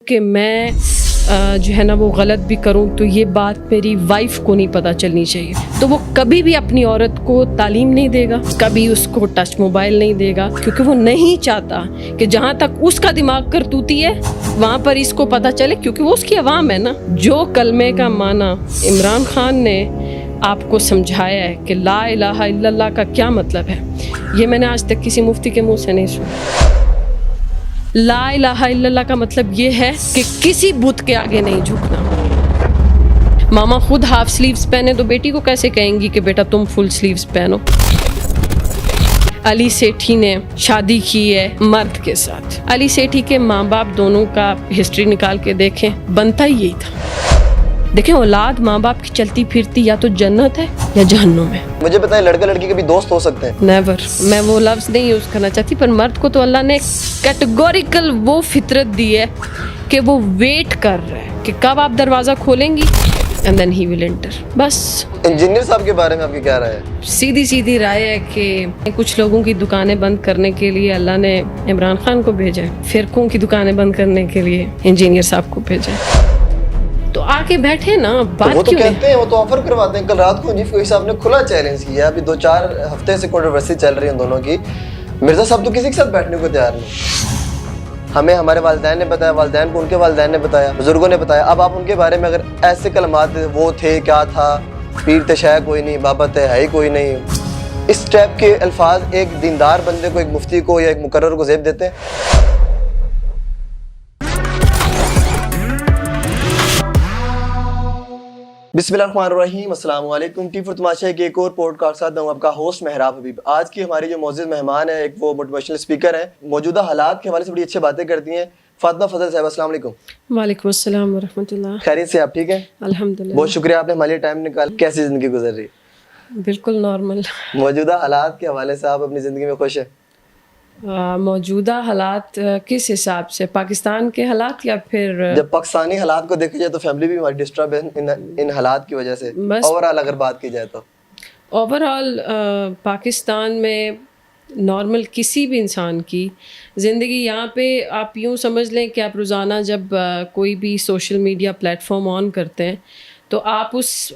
کہ میں جو ہے نا وہ غلط بھی کروں تو یہ بات میری وائف کو نہیں پتہ چلنی چاہیے. تو وہ کبھی بھی اپنی عورت کو تعلیم نہیں دے گا, کبھی اس کو ٹچ موبائل نہیں دے گا, کیونکہ وہ نہیں چاہتا کہ جہاں تک اس کا دماغ کرتوتی ہے وہاں پر اس کو پتہ چلے, کیونکہ وہ اس کی عوام ہے نا. جو کلمے کا معنی عمران خان نے آپ کو سمجھایا ہے کہ لا الہ الا اللہ کا کیا مطلب ہے, یہ میں نے آج تک کسی مفتی کے منہ سے نہیں سنا. لا الہ الا اللہ کا مطلب یہ ہے کہ کسی بت کے آگے نہیں جھکنا. ماما خود ہاف سلیوز پہنے تو بیٹی کو کیسے کہیں گی کہ بیٹا تم فل سلیوز پہنو. علی سیٹھی نے شادی کی ہے مرد کے ساتھ. علی سیٹھی کے ماں باپ دونوں کا ہسٹری نکال کے دیکھیں, بنتا ہی یہی تھا. دیکھیں اولاد ماں باپ کی چلتی پھرتی یا تو جنت ہے یا جہنم ہے. مجھے پتہ ہے لڑکا لڑکی کے بھی دوست ہو سکتے ہیں. نیور, میں وہ لفظ نہیں یوز کرنا چاہتی, پر مرد کو تو اللہ نے کیٹیگوریکل وہ فطرت دی ہے کہ وہ ویٹ کر رہا ہے کہ کب آپ دروازہ کھولیں گی and then he will enter. بس. انجینئر صاحب کے بارے میں آپ کی کیا رائے ہے؟ سیدھی رائے ہے کہ کچھ لوگوں کی دکانیں بند کرنے کے لیے اللہ نے عمران خان کو بھیجا ہے, فرقوں کی دکانیں بند کرنے کے لیے انجینئر صاحب کو بھیجا ہے. تو آ کے بیٹھے نا, بات وہ تو کیوں کہتے ہیں, وہ تو آفر کرواتے ہیں. کل رات کو جیف کوئی صاحب نے کھلا چیلنج کیا, ابھی 2-4 ہفتے سے کنٹروورسی چل رہی ہے ان دونوں کی. مرزا صاحب تو کسی کے ساتھ بیٹھنے کو تیار نہیں. ہمیں ہمارے والدین نے بتایا, والدین کو ان کے والدین نے بتایا, بزرگوں نے بتایا. اب آپ ان کے بارے میں اگر ایسے کلمات وہ تھے کیا تھا, پیر تشیع کوئی نہیں, بابا ہے ہی کوئی نہیں, اس ٹائپ کے الفاظ ایک دیندار بندے کو, ایک مفتی کو یا ایک مقرر کو زیب دیتے ہیں. بسم اللہ الرحمن الرحیم. السلام علیکم. ٹی فور تماشا کے ایک اور پوڈ کاسٹ ساتھ ہوں آپ کا ہوسٹ محراب حبیب. آج کی ہماری جو معزز مہمان ہے, ایک وہ موٹیویشنل اسپیکر ہیں, موجودہ حالات کے حوالے سے بڑی اچھی باتیں کرتی ہیں. فاطمہ فضل صاحب, السلام علیکم. وعلیکم السلام ورحمۃ اللہ. خیریت سے آپ ٹھیک ہیں؟ الحمدللہ. بہت شکریہ آپ نے ہمارے لیے ٹائم نکال. کیسی زندگی گزر رہی؟ بالکل نارمل. موجودہ حالات کے حوالے سے آپ اپنی زندگی میں خوش ہیں؟ موجودہ حالات کس حساب سے, پاکستان کے حالات یا پھر جب پاکستانی حالات کو دیکھا جائے تو فیملی بھی ہماری ڈسٹرب ہے ان حالات کی وجہ سے. اوور آل اگر بات کی جائے تو اوور آل پاکستان میں نارمل کسی بھی انسان کی زندگی, یہاں پہ آپ یوں سمجھ لیں کہ آپ روزانہ جب کوئی بھی سوشل میڈیا پلیٹ فارم آن کرتے ہیں تو آپ اس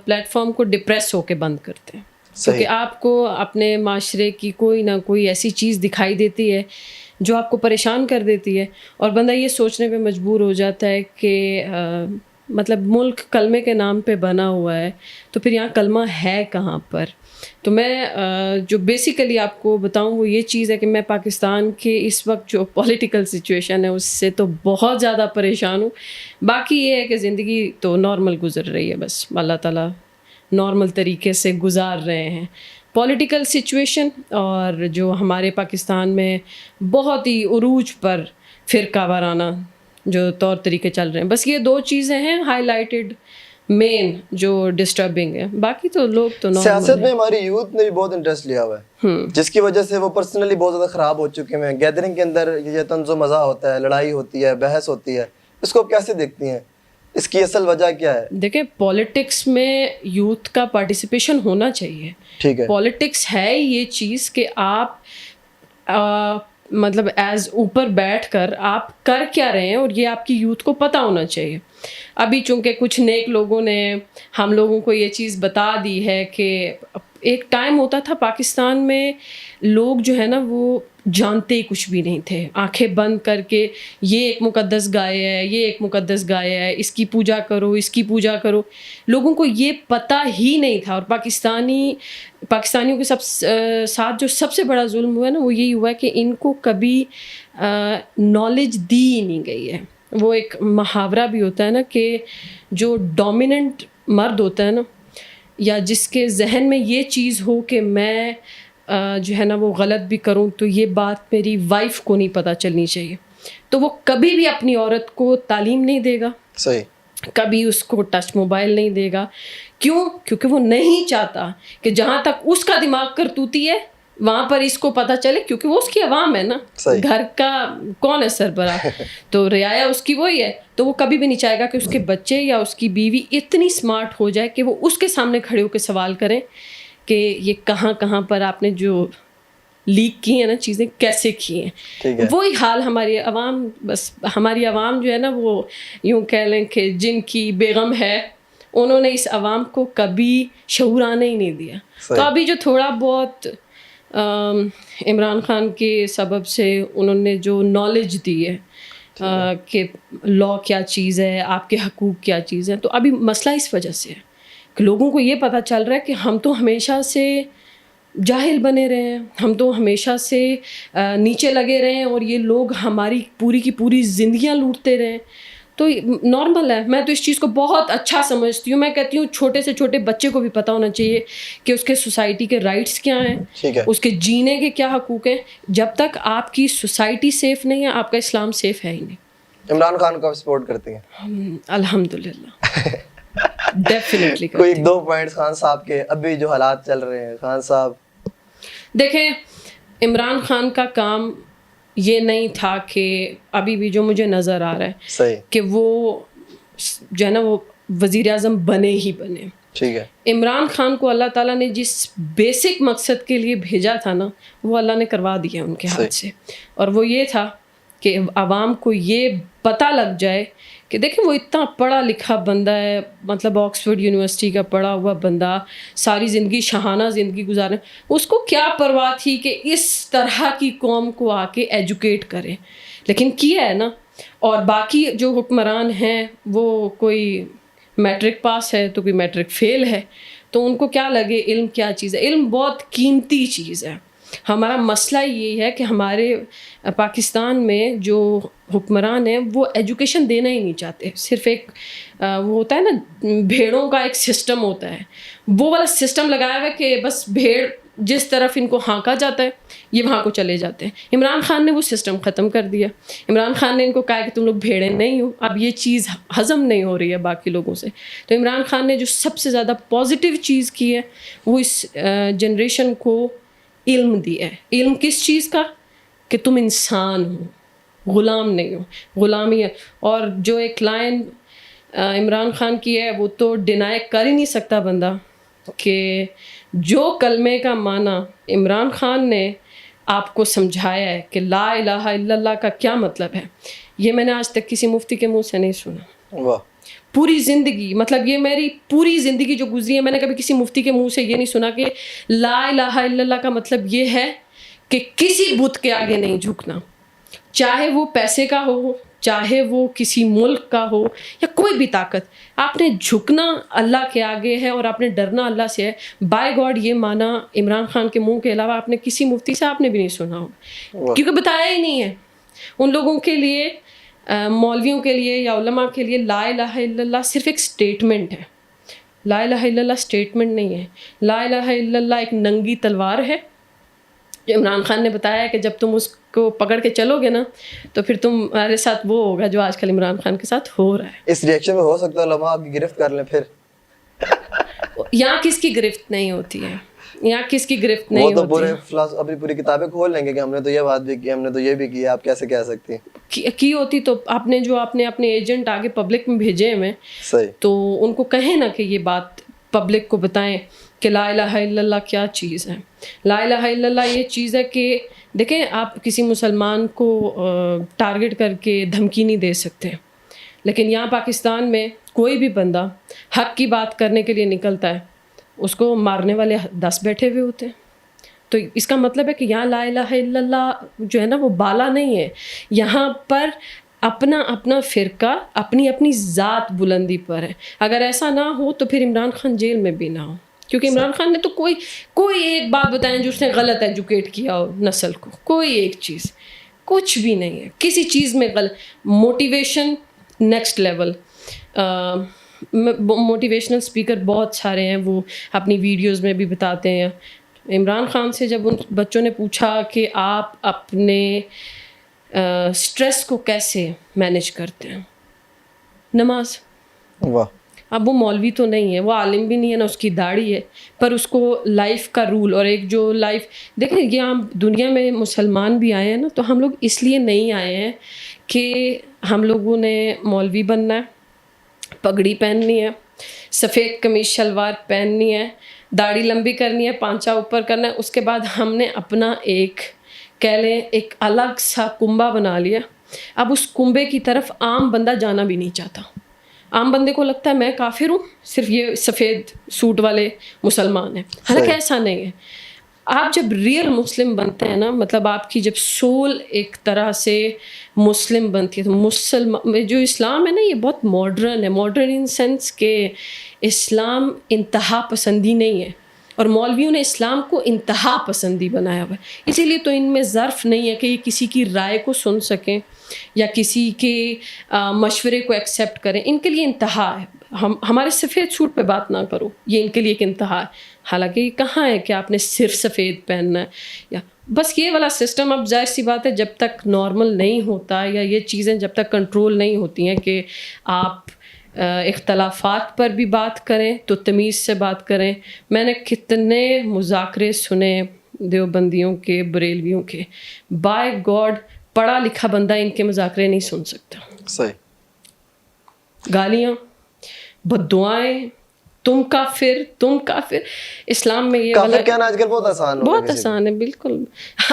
پلیٹ فارم کو ڈپریس ہو کے بند کرتے ہیں, کیونکہ آپ کو اپنے معاشرے کی کوئی نہ کوئی ایسی چیز دکھائی دیتی ہے جو آپ کو پریشان کر دیتی ہے, اور بندہ یہ سوچنے پہ مجبور ہو جاتا ہے کہ مطلب ملک کلمے کے نام پہ بنا ہوا ہے تو پھر یہاں کلمہ ہے کہاں پر. تو میں جو بیسیکلی آپ کو بتاؤں وہ یہ چیز ہے کہ میں پاکستان کے اس وقت جو پولیٹیکل سچویشن ہے اس سے تو بہت زیادہ پریشان ہوں. باقی یہ ہے کہ زندگی تو نارمل گزر رہی ہے, بس اللہ تعالیٰ نارمل طریقے سے گزار رہے ہیں. پولیٹیکل سچویشن اور جو ہمارے پاکستان میں بہت ہی عروج پر فرقہ وارانہ جو طور طریقے چل رہے ہیں, بس یہ 2 چیزیں ہیں ہائی لائٹڈ مین جو ڈسٹربنگ ہے. باقی تو لوگ تو نارمل. سیاست میں ہماری یوتھ نے بھی بہت انٹرسٹ لیا ہوا ہے, جس کی وجہ سے وہ پرسنلی بہت زیادہ خراب ہو چکے ہیں. گیدرنگ کے اندر یہ طنز و مزاح ہوتا ہے, لڑائی ہوتی ہے, بحث ہوتی ہے, اس کو آپ کیسے دیکھتی ہیں؟ اس کی اصل وجہ کیا ہے؟ دیکھیں پولیٹکس میں یوتھ کا پارٹیسپیشن ہونا چاہیے. ٹھیک ہے, پولیٹکس ہے یہ چیز کہ آپ مطلب ایز اوپر بیٹھ کر آپ کر کیا رہے ہیں اور یہ آپ کی یوتھ کو پتہ ہونا چاہیے. ابھی چونکہ کچھ نیک لوگوں نے ہم لوگوں کو یہ چیز بتا دی ہے کہ ایک ٹائم ہوتا تھا پاکستان میں لوگ جو ہے نا وہ جانتے کچھ بھی نہیں تھے, آنکھیں بند کر کے یہ ایک مقدس گائے ہے, یہ ایک مقدس گائے ہے, اس کی پوجا کرو, اس کی پوجا کرو. لوگوں کو یہ پتہ ہی نہیں تھا. اور پاکستانیوں کے ساتھ جو سب سے بڑا ظلم ہوا ہے نا وہ یہی ہوا ہے کہ ان کو کبھی نالج دی ہی نہیں گئی ہے. وہ ایک محاورہ بھی ہوتا ہے نا کہ جو ڈومیننٹ مرد ہوتا ہے نا, یا جس کے ذہن میں یہ چیز ہو کہ میں جو ہے نا وہ غلط بھی کروں تو یہ بات میری وائف کو نہیں پتہ چلنی چاہیے, تو وہ کبھی بھی اپنی عورت کو تعلیم نہیں دے گا. صحیح. کبھی اس کو ٹچ موبائل نہیں دے گا. کیوں؟ کیونکہ وہ نہیں چاہتا کہ جہاں تک اس کا دماغ کرتوتی ہے وہاں پر اس کو پتہ چلے, کیونکہ وہ اس کی عوام ہے نا, گھر کا کون ہے سربراہ, تو رعایا اس کی وہی ہے. تو وہ کبھی بھی نہیں چاہے گا کہ اس کے بچے یا اس کی بیوی اتنی اسمارٹ ہو جائے کہ وہ اس کے سامنے کھڑے ہو کے سوال کریں کہ یہ کہاں کہاں پر آپ نے جو لیک کی ہیں نا چیزیں, کیسے کی ہیں. وہی حال ہماری عوام, بس ہماری عوام جو ہے نا وہ یوں کہہ لیں کہ جن کی بیگم ہے, انہوں نے اس عوام کو کبھی شعور آنے ہی نہیں دیا. تو ابھی جو تھوڑا بہت عمران خان کے سبب سے انہوں نے جو نالج دی ہے کہ لا کیا چیز ہے, آپ کے حقوق کیا چیز ہے, تو ابھی مسئلہ اس وجہ سے ہے کہ لوگوں کو یہ پتہ چل رہا ہے کہ ہم تو ہمیشہ سے جاہل بنے رہے ہیں, ہم تو ہمیشہ سے نیچے لگے رہے ہیں, اور یہ لوگ ہماری پوری کی پوری زندگیاں لوٹتے رہے. تو نارمل ہے, میں تو اس چیز کو بہت اچھا سمجھتی ہوں. میں کہتی ہوں چھوٹے سے چھوٹے بچے کو بھی پتہ ہونا چاہیے کہ اس کے سوسائٹی کے رائٹس کیا ہیں, اس کے جینے کے کیا حقوق ہیں. جب تک آپ کی سوسائٹی سیف نہیں ہے, آپ کا اسلام سیف ہے ہی نہیں. عمران خان کو سپورٹ کرتی ہیں؟ الحمدللہ ڈیفینیٹلی. کوئی 2 پوائنٹس خان صاحب کے, ابھی جو حالات چل رہے ہیں خان صاحب. دیکھیں, عمران خان کا کام یہ نہیں تھا کہ ابھی بھی جو مجھے نظر آ رہا ہے صحیح کہ وہ جو ہے نا وہ وزیر اعظم بنے ہی بنے. ٹھیک ہے, عمران خان کو اللہ تعالیٰ نے جس بیسک مقصد کے لیے بھیجا تھا نا, وہ اللہ نے کروا دیا ان کے ہاتھ سے. اور وہ یہ تھا کہ عوام کو یہ پتہ لگ جائے کہ دیکھیں وہ اتنا پڑھا لکھا بندہ ہے, مطلب آکسفورڈ یونیورسٹی کا پڑھا ہوا بندہ, ساری زندگی شاہانہ زندگی گزارے, اس کو کیا پرواہ تھی کہ اس طرح کی قوم کو آ کے ایجوکیٹ کرے. لیکن کیا ہے نا. اور باقی جو حکمران ہیں وہ کوئی میٹرک پاس ہے تو کوئی میٹرک فیل ہے, تو ان کو کیا لگے علم کیا چیز ہے. علم بہت قیمتی چیز ہے. ہمارا مسئلہ یہی ہے کہ ہمارے پاکستان میں جو حکمران ہیں وہ ایجوکیشن دینا ہی نہیں چاہتے. صرف ایک وہ ہوتا ہے نا بھیڑوں کا ایک سسٹم ہوتا ہے, وہ والا سسٹم لگایا ہوا ہے کہ بس بھیڑ جس طرف ان کو ہانکا جاتا ہے یہ وہاں کو چلے جاتے ہیں. عمران خان نے وہ سسٹم ختم کر دیا. عمران خان نے ان کو کہا کہ تم لوگ بھیڑیں نہیں ہو. اب یہ چیز ہضم نہیں ہو رہی ہے باقی لوگوں سے. تو عمران خان نے جو سب سے زیادہ پازیٹیو چیز کی ہے وہ اس جنریشن کو علم دیا ہے. علم کس چیز کا؟ کہ تم انسان ہو, غلام نہیں ہو. غلامی ہے. اور جو ایک لائن عمران خان کی ہے وہ تو ڈینائی کر ہی نہیں سکتا بندہ کہ جو کلمے کا معنی عمران خان نے آپ کو سمجھایا ہے کہ لا الہ الا اللہ کا کیا مطلب ہے, یہ میں نے آج تک کسی مفتی کے منہ سے نہیں سنا. واہ. پوری زندگی, مطلب یہ میری پوری زندگی جو گزری ہے, میں نے کبھی کسی مفتی کے منہ سے یہ نہیں سنا کہ لا الہ الا اللہ کا مطلب یہ ہے کہ کسی بت کے آگے نہیں جھکنا, چاہے وہ پیسے کا ہو, چاہے وہ کسی ملک کا ہو, یا کوئی بھی طاقت. آپ نے جھکنا اللہ کے آگے ہے اور آپ نے ڈرنا اللہ سے ہے. بائی گاڈ یہ مانا عمران خان کے منہ کے علاوہ آپ نے کسی مفتی سے آپ نے بھی نہیں سنا ہو, کیونکہ بتایا ہی نہیں ہے. ان لوگوں کے لیے, مولویوں کے لیے یا علماء کے لیے لا الہ الا اللہ صرف ایک سٹیٹمنٹ ہے. لا الہ الا اللہ سٹیٹمنٹ نہیں ہے. لا الہ الا اللہ ایک ننگی تلوار ہے. جو عمران خان نے بتایا کہ جب تم اس کو پکڑ کے چلو گے نا تو پھر تمہارے ساتھ وہ ہوگا جو آج کل عمران خان کے ساتھ ہو رہا ہے. اس ریئیکشن میں ہو سکتا ہے علماء آپ کی گرفت کر لیں پھر. یہاں کس کی گرفت نہیں ہوتی ہے, یہاں کس کی گرفت نہیں ہوتی ہے. وہ تو اپنی پوری کتابیں کھول لیں گے کہ ہم نے تو یہ بات بھی کی, ہم نے تو یہ بھی کی, آپ کیسے کہہ سکتی ہیں کی ہوتی. تو آپ نے جو آپ نے اپنے ایجنٹ آگے پبلک میں بھیجے ہیں صحیح, تو ان کو کہیں نا کہ یہ بات پبلک کو بتائیں کہ لا الہ الا اللہ کیا چیز ہے. لا الہ الا اللہ یہ چیز ہے کہ دیکھیں آپ کسی مسلمان کو ٹارگٹ کر کے دھمکی نہیں دے سکتے, لیکن یہاں پاکستان میں کوئی بھی بندہ حق کی بات کرنے کے لیے نکلتا ہے, اس کو مارنے والے 10 بیٹھے ہوئے ہوتے ہیں. تو اس کا مطلب ہے کہ یہاں لا الہ الا اللہ جو ہے نا وہ بالا نہیں ہے. یہاں پر اپنا اپنا فرقہ اپنی اپنی ذات بلندی پر ہے. اگر ایسا نہ ہو تو پھر عمران خان جیل میں بھی نہ ہو, کیونکہ عمران خان نے تو کوئی ایک بات بتائیں جو اس نے غلط ایجوکیٹ کیا ہو نسل کو, کوئی ایک چیز کچھ بھی نہیں ہے کسی چیز میں غلط. Motivation next level. Motivational speaker بہت سارے ہیں, وہ اپنی ویڈیوز میں بھی بتاتے ہیں. عمران خان سے جب ان بچوں نے پوچھا کہ آپ اپنے اسٹریس کو کیسے مینیج کرتے ہیں, نماز. واہ. اب وہ مولوی تو نہیں ہے, وہ عالم بھی نہیں ہے, نہ اس کی داڑھی ہے, پر اس کو لائف کا رول اور ایک جو لائف دیکھیں یہ ہم دنیا میں مسلمان بھی آئے ہیں نا, تو ہم لوگ اس لیے نہیں آئے ہیں کہ ہم لوگوں نے مولوی بننا ہے, پگڑی پہننی ہے, سفید قمیض شلوار پہننی ہے, داڑھی لمبی کرنی ہے, پانچا اوپر کرنا ہے. اس کے بعد ہم نے اپنا ایک کہہ لیں ایک الگ سا کنبہ بنا لیا. اب اس کنبے کی طرف عام بندہ جانا بھی نہیں چاہتا. عام بندے کو لگتا ہے میں کافر ہوں, صرف یہ سفید سوٹ والے مسلمان ہیں. حالانکہ ایسا نہیں ہے. آپ جب ریئل مسلم بنتے ہیں نا, مطلب آپ کی جب سول ایک طرح سے مسلم بنتی ہے, تو جو اسلام ہے نا یہ بہت ماڈرن ہے. ماڈرن ان سینس کہ اسلام انتہا پسندی نہیں ہے, اور مولویوں نے اسلام کو انتہا پسندی بنایا ہوا ہے. اسی لیے تو ان میں ظرف نہیں ہے کہ یہ کسی کی رائے کو سن سکیں یا کسی کے مشورے کو ایکسیپٹ کریں. ان کے لیے انتہا ہے. ہمارے سفید سوٹ پہ بات نہ کرو, یہ ان کے لیے ایک انتہا ہے. حالانکہ یہ کہاں ہے کہ آپ نے صرف سفید پہننا ہے, یا بس یہ والا سسٹم. اب ظاہر سی بات ہے جب تک نارمل نہیں ہوتا یا یہ چیزیں جب تک کنٹرول نہیں ہوتی ہیں کہ آپ اختلافات پر بھی بات کریں تو تمیز سے بات کریں. میں نے کتنے مذاکرے سنے دیوبندیوں کے, بریلویوں کے, بائی گاڈ پڑھا لکھا بندہ ان کے مذاکرے نہیں سن سکتا. صحیح. گالیاں, بد دعائیں, تم کافر, تم کافر. اسلام میں یہ کافر کہنا آج کل بہت آسان ہو, بہت آسان ہے. بالکل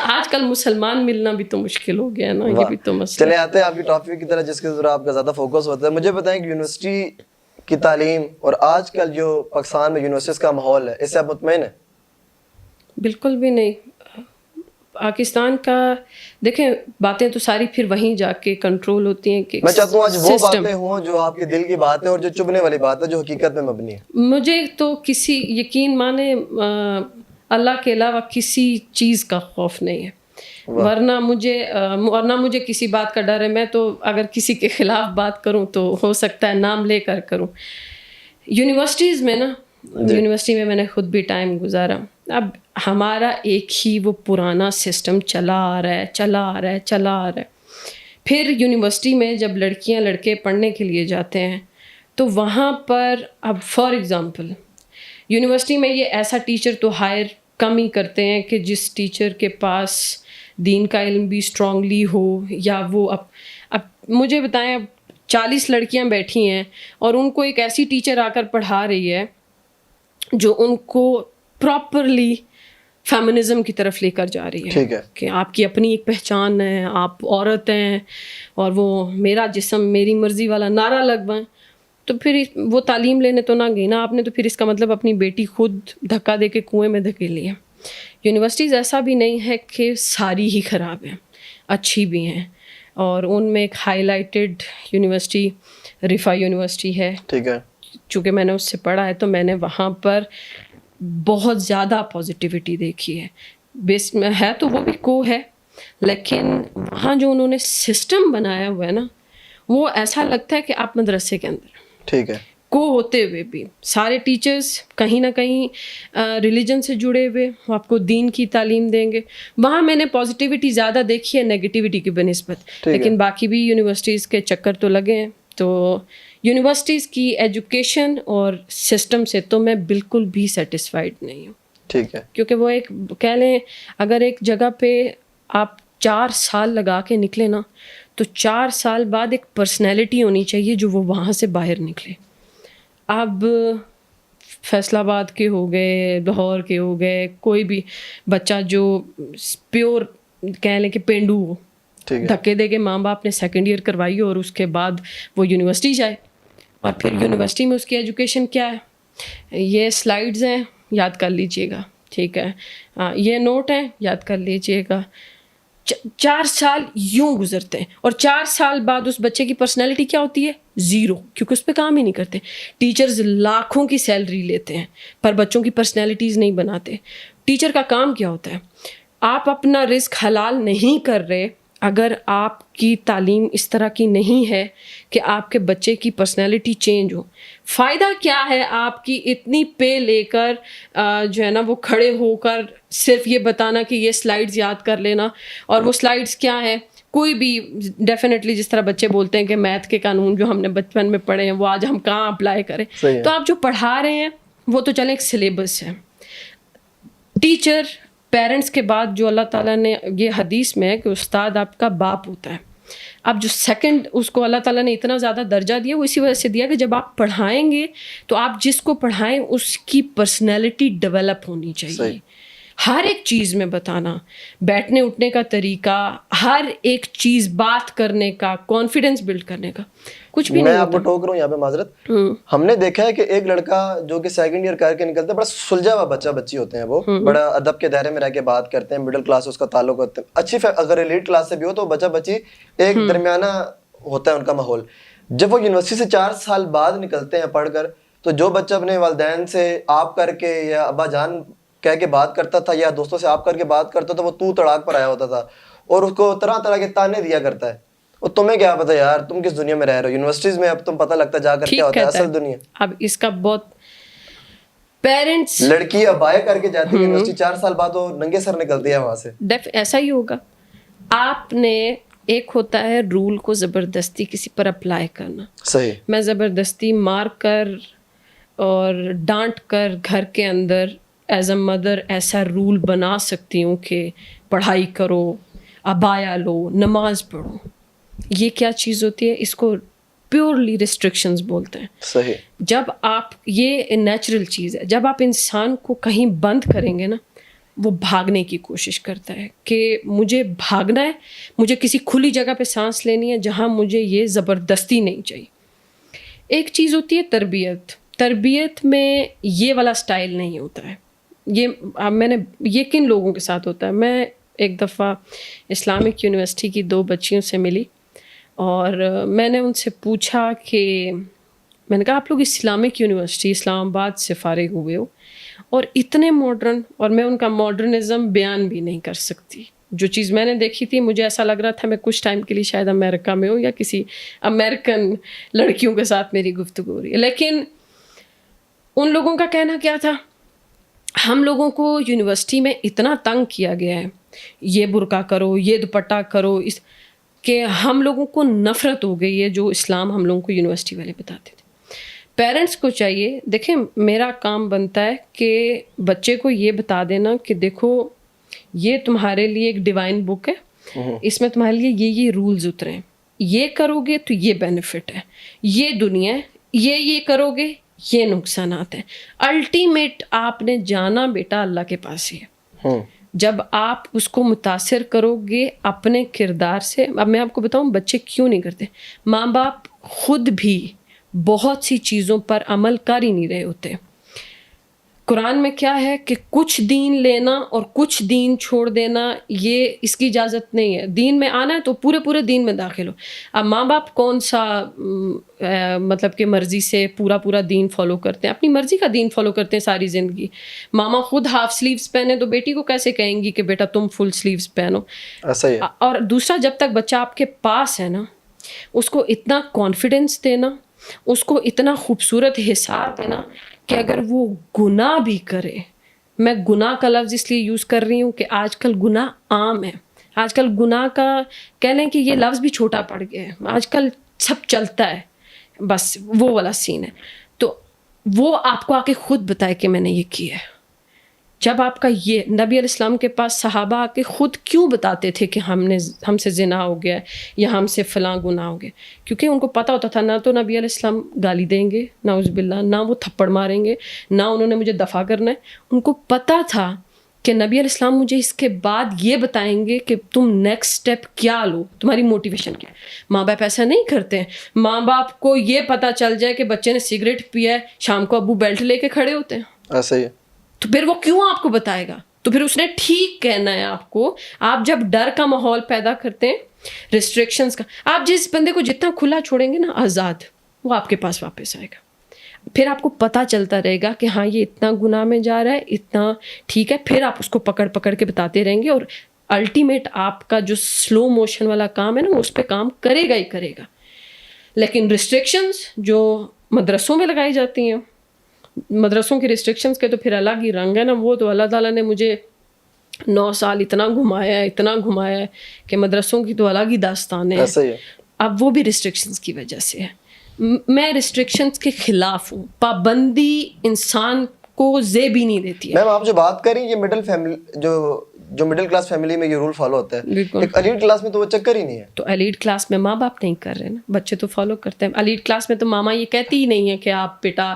آج کل مسلمان ملنا بھی تو مشکل ہو گیا نا, یہ بھی تو مسئلہ. چلے آتے ہیں آپ کی ٹاپک کی طرح جس کے ذرا آپ کا زیادہ فوکس ہوتا ہے. مجھے بتائیں کہ یونیورسٹی کی تعلیم اور آج کل جو پاکستان میں یونیورسٹیز کا ماحول ہے, اس سے آپ مطمئن ہیں؟ بالکل بھی نہیں. پاکستان کا دیکھیں باتیں تو ساری پھر وہیں جا کے کنٹرول ہوتی ہیں کہ میں چاہتا ہوں آج وہ باتیں ہوں جو آپ کے دل کی بات ہے اور جو چبھنے والی بات ہے جو حقیقت میں مبنی ہے. مجھے تو کسی یقین مانے اللہ کے علاوہ کسی چیز کا خوف نہیں ہے, ورنہ مجھے کسی بات کا ڈر ہے. میں تو اگر کسی کے خلاف بات کروں تو ہو سکتا ہے نام لے کر کروں. یونیورسٹیز میں نا, یونیورسٹی میں نے خود بھی ٹائم گزارا. اب ہمارا ایک ہی وہ پرانا سسٹم چلا آ رہا ہے. پھر یونیورسٹی میں جب لڑکیاں لڑکے پڑھنے کے لیے جاتے ہیں تو وہاں پر اب فار ایگزامپل یونیورسٹی میں یہ ایسا ٹیچر تو ہائر کم ہی کرتے ہیں کہ جس ٹیچر کے پاس دین کا علم بھی اسٹرانگلی ہو, یا وہ اب مجھے بتائیں اب 40 لڑکیاں بیٹھی ہیں اور ان کو ایک ایسی ٹیچر آ کر پڑھا رہی ہے جو ان کو پراپرلی فیمنزم کی طرف لے کر جا رہی ہے کہ آپ کی اپنی ایک پہچان ہے, آپ عورت ہیں, اور وہ میرا جسم میری مرضی والا نعرہ لگوائیں. تو پھر وہ تعلیم لینے تو نہ گئی نا آپ نے, تو پھر اس کا مطلب اپنی بیٹی خود دھکا دے کے کنویں میں دھکیل لی ہے. یونیورسٹیز ایسا بھی نہیں ہے کہ ساری ہی خراب ہیں, اچھی بھی ہیں. اور ان میں ایک ہائی لائٹڈ یونیورسٹی رفا یونیورسٹی ہے. ٹھیک ہے. چونکہ میں نے اس سے پڑھا ہے تو میں نے وہاں پر بہت زیادہ پازیٹیوٹی دیکھی ہے. بیس میں ہے تو وہ بھی کو ہے, لیکن وہاں جو انہوں نے سسٹم بنایا ہوا ہے نا, وہ ایسا لگتا ہے کہ آپ مدرسے کے اندر. ٹھیک ہے. کو ہوتے ہوئے بھی سارے ٹیچرز کہیں نہ کہیں ریلیجن سے جڑے ہوئے, وہ آپ کو دین کی تعلیم دیں گے. وہاں میں نے پازیٹیوٹی زیادہ دیکھی ہے نیگیٹیوٹی کی بنسبت, لیکن باقی بھی یونیورسٹیز کے چکر تو لگے ہیں. تو یونیورسٹیز کی ایجوکیشن اور سسٹم سے تو میں بالکل بھی سیٹسفائیڈ نہیں ہوں. ٹھیک ہے. کیونکہ وہ ایک کہہ لیں اگر ایک جگہ پہ آپ 4 سال لگا کے نکلے نا, تو 4 سال بعد ایک پرسنالٹی ہونی چاہیے جو وہ وہاں سے باہر نکلے. اب فیصل آباد کے ہو گئے, لاہور کے ہو گئے, کوئی بھی بچہ جو پیور کہہ لیں کہ پینڈو ہو, دھکے دے کے ماں باپ نے سیکنڈ ایئر کروائی اور اس کے بعد وہ یونیورسٹی جائے, اور پھر یونیورسٹی میں اس کی ایجوکیشن کیا ہے, یہ سلائیڈز ہیں یاد کر لیجئے گا, ٹھیک ہے, یہ نوٹ ہیں یاد کر لیجئے گا. 4 سال یوں گزرتے ہیں, اور 4 سال بعد اس بچے کی پرسنالٹی کیا ہوتی ہے؟ 0, کیونکہ اس پہ کام ہی نہیں کرتے. ٹیچرز لاکھوں کی سیلری لیتے ہیں پر بچوں کی پرسنالٹیز نہیں بناتے. ٹیچر کا کام کیا ہوتا ہے؟ آپ اپنا رزق حلال نہیں کر رہے اگر آپ کی تعلیم اس طرح کی نہیں ہے کہ آپ کے بچے کی پرسنالٹی چینج ہو. فائدہ کیا ہے آپ کی اتنی پے لے کر جو ہے نا وہ کھڑے ہو کر صرف یہ بتانا کہ یہ سلائیڈز یاد کر لینا, اور وہ سلائیڈز کیا ہیں؟ کوئی بھی ڈیفینیٹلی جس طرح بچے بولتے ہیں کہ میتھ کے قانون جو ہم نے بچپن میں پڑھے ہیں وہ آج ہم کہاں اپلائی کریں. تو آپ جو پڑھا رہے ہیں وہ تو چلیں ایک سلیبس ہے. ٹیچر پیرنٹس کے بعد جو اللہ تعالیٰ نے یہ حدیث میں ہے کہ استاد آپ کا باپ ہوتا ہے, اب جو سیکنڈ اس کو اللہ تعالیٰ نے اتنا زیادہ درجہ دیا وہ اسی وجہ سے دیا کہ جب آپ پڑھائیں گے تو آپ جس کو پڑھائیں اس کی پرسنالٹی ڈیولپ ہونی چاہیے. ہر ایک چیز میں بتانا, بیٹھنے اٹھنے کا طریقہ, ہر ایک چیز بات کرنے کا, کانفیڈنس بلڈ کرنے کا, کچھ بھی نہیں. میں آپ کو ٹوک رہا ہوں یہاں پہ معذرت, ہم نے دیکھا ہے کہ ایک لڑکا جو کہ سیکنڈ ایئر کر کے نکلتا ہے, بڑا سلجھا ہوا بچہ بچی ہوتے ہیں, وہ بڑا ادب کے دائرے میں رہ کے بات کرتے ہیں, مڈل کلاس اس کا تعلق ہوتا ہے, اچھی اگر ایلیٹ کلاس سے بھی ہو تو بچہ بچی ایک درمیانہ ہوتا ہے ان کا ماحول. جب وہ یونیورسٹی سے 4 سال بعد نکلتے ہیں پڑھ کر, تو جو بچہ اپنے والدین سے آپ کر کے یا ابا جان کہہ کے بات کرتا تھا یا دوستوں سے آپ کر کے بات کرتا تھا, وہ تو تڑاک پر آیا ہوتا تھا اور اس کو طرح طرح کے تانے دیا کرتا ہے. اور تمہیں کیا پتا یار تم کس دنیا میں رہ رہے ہو, یونیورسٹیز میں اب تم پتہ لگتا ہے جا کر کیا ہوتا ہے اصل دنیا. اب اس کا بہت پیرنٹس, لڑکی ابایا کر کے جاتی ہے یونیورسٹی, 4 سال بعد وہ ننگے سر نکلتی ہے وہاں سے. ایسا ہی ہوگا. آپ نے ایک ہوتا ہے رول کو زبردستی کسی پر اپلائی کرنا. صحیح. میں زبردستی مار کر اور ڈانٹ کر گھر کے اندر ایز اے مدر ایسا رول بنا سکتی ہوں کہ پڑھائی کرو, ابایا لو, نماز پڑھو. یہ کیا چیز ہوتی ہے؟ اس کو پیورلی ریسٹرکشنز بولتے ہیں. صحیح. جب آپ, یہ نیچرل چیز ہے, جب آپ انسان کو کہیں بند کریں گے نا, وہ بھاگنے کی کوشش کرتا ہے کہ مجھے بھاگنا ہے, مجھے کسی کھلی جگہ پہ سانس لینی ہے جہاں مجھے یہ زبردستی نہیں چاہیے. ایک چیز ہوتی ہے تربیت. تربیت میں یہ والا سٹائل نہیں ہوتا ہے. یہ میں نے, یہ کن لوگوں کے ساتھ ہوتا ہے. میں ایک دفعہ اسلامک یونیورسٹی کی 2 بچیوں سے ملی اور میں نے ان سے پوچھا کہ, میں نے کہا آپ لوگ اسلامک یونیورسٹی اسلام آباد سے فارغ ہوئے ہو اور اتنے ماڈرن, اور میں ان کا ماڈرنزم بیان بھی نہیں کر سکتی. جو چیز میں نے دیکھی تھی مجھے ایسا لگ رہا تھا میں کچھ ٹائم کے لیے شاید امریکہ میں ہوں یا کسی امریکن لڑکیوں کے ساتھ میری گفتگو ہو رہی ہے. لیکن ان لوگوں کا کہنا کیا تھا, ہم لوگوں کو یونیورسٹی میں اتنا تنگ کیا گیا ہے, یہ برقع کرو, یہ دوپٹہ کرو, اس کہ ہم لوگوں کو نفرت ہو گئی ہے جو اسلام ہم لوگوں کو یونیورسٹی والے بتاتے تھے. پیرنٹس کو چاہیے, دیکھیں میرا کام بنتا ہے کہ بچے کو یہ بتا دینا کہ دیکھو یہ تمہارے لیے ایک ڈیوائن بک ہے, اس میں تمہارے لیے یہ رولز اترے ہیں, یہ کرو گے تو یہ بینیفٹ ہے, یہ دنیا ہے, یہ کرو گے یہ نقصانات ہیں. الٹیمیٹ آپ نے جانا بیٹا اللہ کے پاس ہی ہے. جب آپ اس کو متاثر کرو گے اپنے کردار سے, اب میں آپ کو بتاؤں بچے کیوں نہیں کرتے, ماں باپ خود بھی بہت سی چیزوں پر عمل کر ہی نہیں رہے ہوتے. قرآن میں کیا ہے کہ کچھ دین لینا اور کچھ دین چھوڑ دینا, یہ اس کی اجازت نہیں ہے. دین میں آنا ہے تو پورے دین میں داخل ہو. اب ماں باپ کون سا مطلب کہ مرضی سے پورا دین فالو کرتے ہیں, اپنی مرضی کا دین فالو کرتے ہیں ساری زندگی. ماما خود ہاف سلیوز پہنے تو بیٹی کو کیسے کہیں گی کہ بیٹا تم فل سلیوز پہنو. ایسا ہی ہے. اور دوسرا, جب تک بچہ آپ کے پاس ہے نا, اس کو اتنا کانفیڈنس دینا, اس کو اتنا خوبصورت حساب دینا کہ اگر وہ گناہ بھی کرے, میں گناہ کا لفظ اس لیے یوز کر رہی ہوں کہ آج کل گناہ عام ہے. آج کل گناہ کا کہہ لیں کہ یہ لفظ بھی چھوٹا پڑ گیا ہے, آج کل سب چلتا ہے, بس وہ والا سین ہے. تو وہ آپ کو آ کے خود بتائے کہ میں نے یہ کیا ہے. جب آپ کا یہ نبی علیہ السلام کے پاس صحابہ آ کے خود کیوں بتاتے تھے کہ ہم سے زنا ہو گیا یا ہم سے فلاں گناہ ہو گیا, کیونکہ ان کو پتہ ہوتا تھا نہ تو نبی علیہ السلام گالی دیں گے نعوذ باللہ, نہ وہ تھپڑ ماریں گے, نہ انہوں نے مجھے دفاع کرنا ہے. ان کو پتہ تھا کہ نبی علیہ السلام مجھے اس کے بعد یہ بتائیں گے کہ تم نیکسٹ سٹیپ کیا لو, تمہاری موٹیویشن کیا ہے. ماں باپ ایسا نہیں کرتے ہیں. ماں باپ کو یہ پتہ چل جائے کہ بچے نے سگریٹ پیا ہے, شام کو ابو بیلٹ لے کے کھڑے ہوتے ہیں. ایسا ہی ہے. تو پھر وہ کیوں آپ کو بتائے گا؟ تو پھر اس نے ٹھیک کہنا ہے آپ کو. آپ جب ڈر کا ماحول پیدا کرتے ہیں, ریسٹرکشنز کا, آپ جس بندے کو جتنا کھلا چھوڑیں گے نا آزاد, وہ آپ کے پاس واپس آئے گا. پھر آپ کو پتہ چلتا رہے گا کہ ہاں یہ اتنا گناہ میں جا رہا ہے, اتنا ٹھیک ہے. پھر آپ اس کو پکڑ کے بتاتے رہیں گے, اور الٹیمیٹ آپ کا جو سلو موشن والا کام ہے نا, وہ اس پہ کام کرے گا ہی کرے گا. لیکن ریسٹرکشنز جو مدرسوں میں لگائی جاتی ہیں, مدرسوں کی ریسٹرکشنز کے تو پھر الگ ہی رنگ ہے نا. وہ تو اللہ تعالیٰ نے مجھے 9 سال اتنا گھمایا ہے کہ مدرسوں کی تو الگ ہی داستان ہے. اب وہ بھی ریسٹرکشنز کی وجہ سے ہے. میں ریسٹرکشنز کے خلاف ہوں. پابندی انسان کو زیب ہی نہیں دیتی ہے. میم آپ جو بات کریں یہ مڈل فیملی جو مڈل کلاس فیملی میں یہ رول فالو ہوتا ہے, ایک ایلیٹ کلاس میں تو وہ چکر ہی نہیں ہے. تو ایلیٹ کلاس میں ماں باپ نہیں کر رہے نا, بچے تو فالو کرتے ہیں. ایلیٹ کلاس میں تو ماما یہ کہتی ہی نہیں ہے کہ آپ بیٹا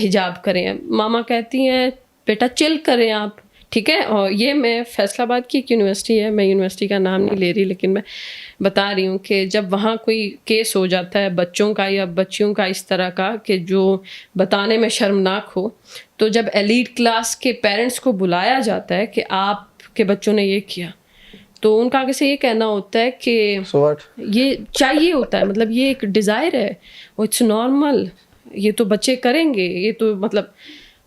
حجاب کریں, ماما کہتی ہیں بیٹا چل کریں آپ, ٹھیک ہے. اور یہ میں فیصل آباد کی ایک یونیورسٹی ہے, میں یونیورسٹی کا نام نہیں لے رہی, لیکن میں بتا رہی ہوں کہ جب وہاں کوئی کیس ہو جاتا ہے بچوں کا یا بچیوں کا اس طرح کا کہ جو بتانے میں شرمناک ہو, تو جب ایلیٹ کلاس کے پیرنٹس کو بلایا جاتا ہے کہ آپ کے بچوں نے یہ کیا, تو ان کا آگے سے یہ کہنا ہوتا ہے کہ یہ چاہیے ہوتا ہے, مطلب یہ ایک ڈیزائر ہے, اٹس نارمل, یہ تو بچے کریں گے, یہ تو مطلب.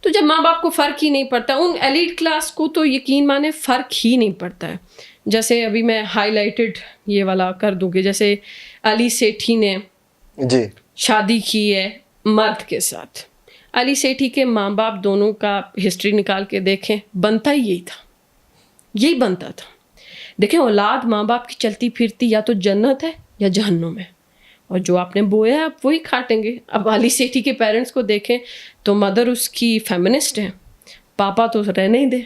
تو جب ماں باپ کو فرق ہی نہیں پڑتا, ان ایلیٹ کلاس کو تو یقین مانے فرق ہی نہیں پڑتا ہے. جیسے ابھی میں ہائی لائٹڈ یہ والا کر دوں گی, جیسے علی سیٹھی نے جی شادی کی ہے مرد کے ساتھ. علی سیٹھی کے ماں باپ دونوں کا ہسٹری نکال کے دیکھیں, بنتا ہی یہی تھا, یہی بنتا تھا. دیکھیں اولاد ماں باپ کی چلتی پھرتی یا تو جنت ہے یا جہنم ہے, اور جو آپ نے بویا ہے آپ وہی کھاٹیں گے. اب علی سیٹھی کے پیرنٹس کو دیکھیں تو مدر اس کی فیمنسٹ ہے, پاپا تو رہنے ہی دے,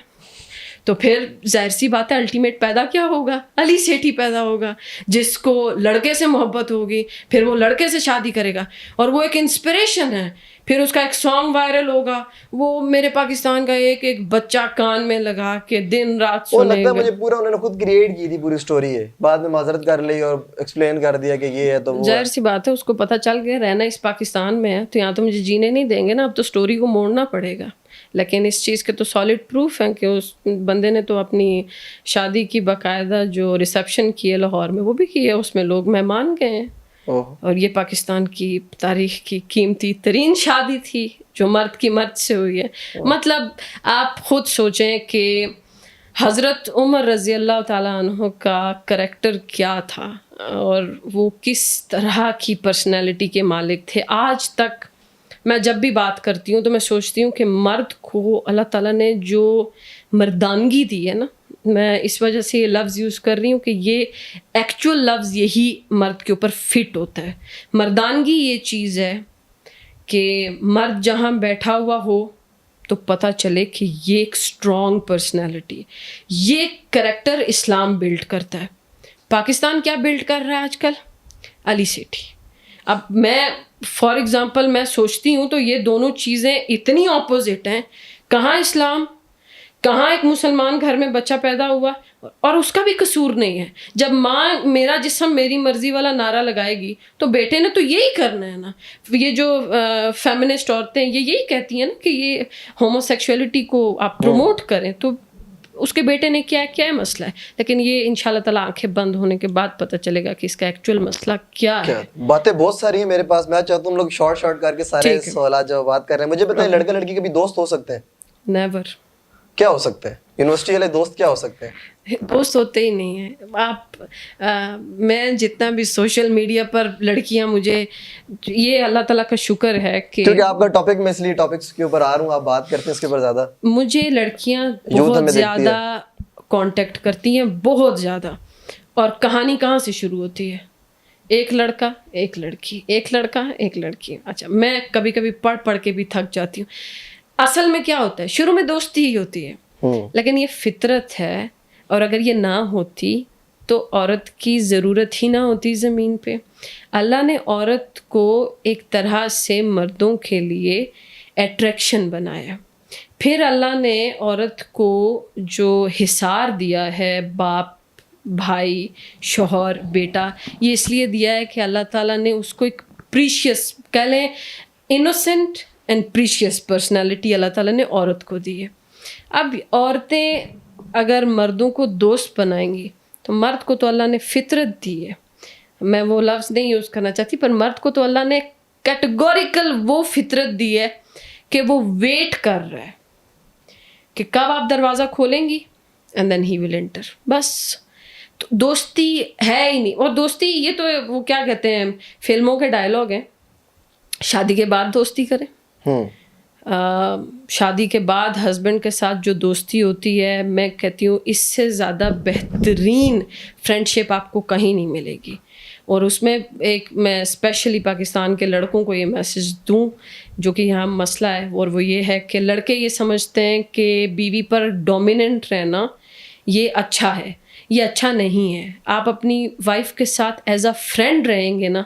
تو پھر ظاہر سی بات ہے الٹیمیٹ پیدا کیا ہوگا, علی سیٹھی پیدا ہوگا جس کو لڑکے سے محبت ہوگی, پھر وہ لڑکے سے شادی کرے گا اور وہ ایک انسپریشن ہے, پھر اس کا ایک سانگ وائرل ہوگا, وہ میرے پاکستان کا ایک بچہ کان میں لگا کے دن رات وہ سنے لگتا ہے گا. مجھے پورا انہوں نے خود کریٹ کی تھی پوری سٹوری ہے, بعد میں معذرت کر لی اور ایکسپلین کر دیا کہ یہ ہے تو وہ. ظاہر سی بات ہے اس کو پتہ چل گیا رہنا اس پاکستان میں ہے تو یہاں تو مجھے جینے نہیں دیں گے نا, اب تو سٹوری کو موڑنا پڑے گا. لیکن اس چیز کے تو سالڈ پروف ہیں کہ اس بندے نے تو اپنی شادی کی باقاعدہ جو ریسیپشن کی ہے لاہور میں وہ بھی کی ہے, اس میں لوگ مہمان گئے ہیں, اور یہ پاکستان کی تاریخ کی قیمتی ترین شادی تھی جو مرد کی مرد سے ہوئی ہے. مطلب آپ خود سوچیں کہ حضرت عمر رضی اللہ تعالیٰ عنہ کا کریکٹر کیا تھا اور وہ کس طرح کی پرسنالٹی کے مالک تھے. آج تک میں جب بھی بات کرتی ہوں تو میں سوچتی ہوں کہ مرد کو اللہ تعالیٰ نے جو مردانگی دی ہے نا, میں اس وجہ سے یہ لفظ یوز کر رہی ہوں کہ یہ ایکچول لفظ یہی مرد کے اوپر فٹ ہوتا ہے. مردانگی یہ چیز ہے کہ مرد جہاں بیٹھا ہوا ہو تو پتہ چلے کہ یہ ایک اسٹرانگ پرسنالٹی ہے. یہ کریکٹر اسلام بلڈ کرتا ہے. پاکستان کیا بلڈ کر رہا ہے آج کل؟ علی سیٹھی. اب میں فار ایگزامپل میں سوچتی ہوں تو یہ دونوں چیزیں اتنی اپوزٹ ہیں, کہاں اسلام, کہاں ایک مسلمان گھر میں بچہ پیدا ہوا, اور اس کا بھی قصور نہیں ہے. جب ماں میرا جسم میری مرضی والا نعرہ لگائے گی تو بیٹے نے تو یہی کرنا ہے نا. یہ جو فیمنسٹ عورتیں یہ یہی کہتی ہیں نا کہ یہ ہومو سیکشولیٹی کو آپ پروموٹ کریں, تو اس کے بیٹے نے کیا ہے مسئلہ ہے. لیکن یہ ان شاء اللہ تعالیٰ آنکھیں بند ہونے کے بعد پتہ چلے گا کہ اس کا ایکچوئل مسئلہ کیا ہے. باتیں بہت ساری ہیں میرے پاس, میں چاہتا ہوں ہم لوگ شارٹ کر کے سارے سوالات جو بات کر رہے ہیں. مجھے بتائیں لڑکا لڑکی کے بھی دوست ہو سکتے ہیں؟ نیور. کیا ہو سکتے ہیں یونیورسٹی والے دوست, کیا ہو سکتے ہیں؟ دوست ہوتے ہی نہیں ہیں. آپ میں جتنا بھی سوشل میڈیا پر لڑکیاں, مجھے یہ اللہ تعالیٰ کا شکر ہے کہ کیونکہ آپ کا ٹاپک میں اس لیے ٹاپکس کے اوپر آ رہا ہوں, آپ بات کرتے ہیں اس کے اوپر زیادہ, مجھے لڑکیاں بہت زیادہ کانٹیکٹ کرتی ہیں, بہت زیادہ. اور کہانی کہاں سے شروع ہوتی ہے؟ ایک لڑکا ایک لڑکی, ایک لڑکا ایک لڑکی. اچھا میں کبھی کبھی پڑھ کے بھی تھک جاتی ہوں. اصل میں کیا ہوتا ہے, شروع میں دوستی ہی ہوتی ہے, لیکن یہ فطرت ہے, اور اگر یہ نہ ہوتی تو عورت کی ضرورت ہی نہ ہوتی زمین پہ. اللہ نے عورت کو ایک طرح سے مردوں کے لیے اٹریکشن بنایا. پھر اللہ نے عورت کو جو حصار دیا ہے, باپ, بھائی, شوہر, بیٹا, یہ اس لیے دیا ہے کہ اللہ تعالیٰ نے اس کو ایک پریشیس, کہہ لیں انوسینٹ اینڈ پریشیس پرسنالٹی اللہ تعالیٰ نے عورت کو دی ہے. اب عورتیں اگر مردوں کو دوست بنائیں گی تو مرد کو تو اللہ نے فطرت دی ہے, میں وہ لفظ نہیں یوز کرنا چاہتی, پر مرد کو تو اللہ نے کیٹیگوریکل وہ فطرت دی ہے کہ وہ ویٹ کر رہا ہے کہ کب آپ دروازہ کھولیں گی and then he will enter. بس تو دوستی ہے ہی نہیں. اور دوستی یہ تو وہ کیا کہتے ہیں, فلموں کے ڈائلاگ ہیں, شادی کے بعد دوستی کریں. شادی کے بعد ہسبینڈ کے ساتھ جو دوستی ہوتی ہے, میں کہتی ہوں اس سے زیادہ بہترین فرینڈ شپ آپ کو کہیں نہیں ملے گی. اور اس میں ایک میں اسپیشلی پاکستان کے لڑکوں کو یہ میسج دوں جو کہ یہاں مسئلہ ہے, اور وہ یہ ہے کہ لڑکے یہ سمجھتے ہیں کہ بیوی پر ڈومیننٹ رہنا یہ اچھا ہے. یہ اچھا نہیں ہے. آپ اپنی وائف کے ساتھ ایز اے فرینڈ رہیں گے نا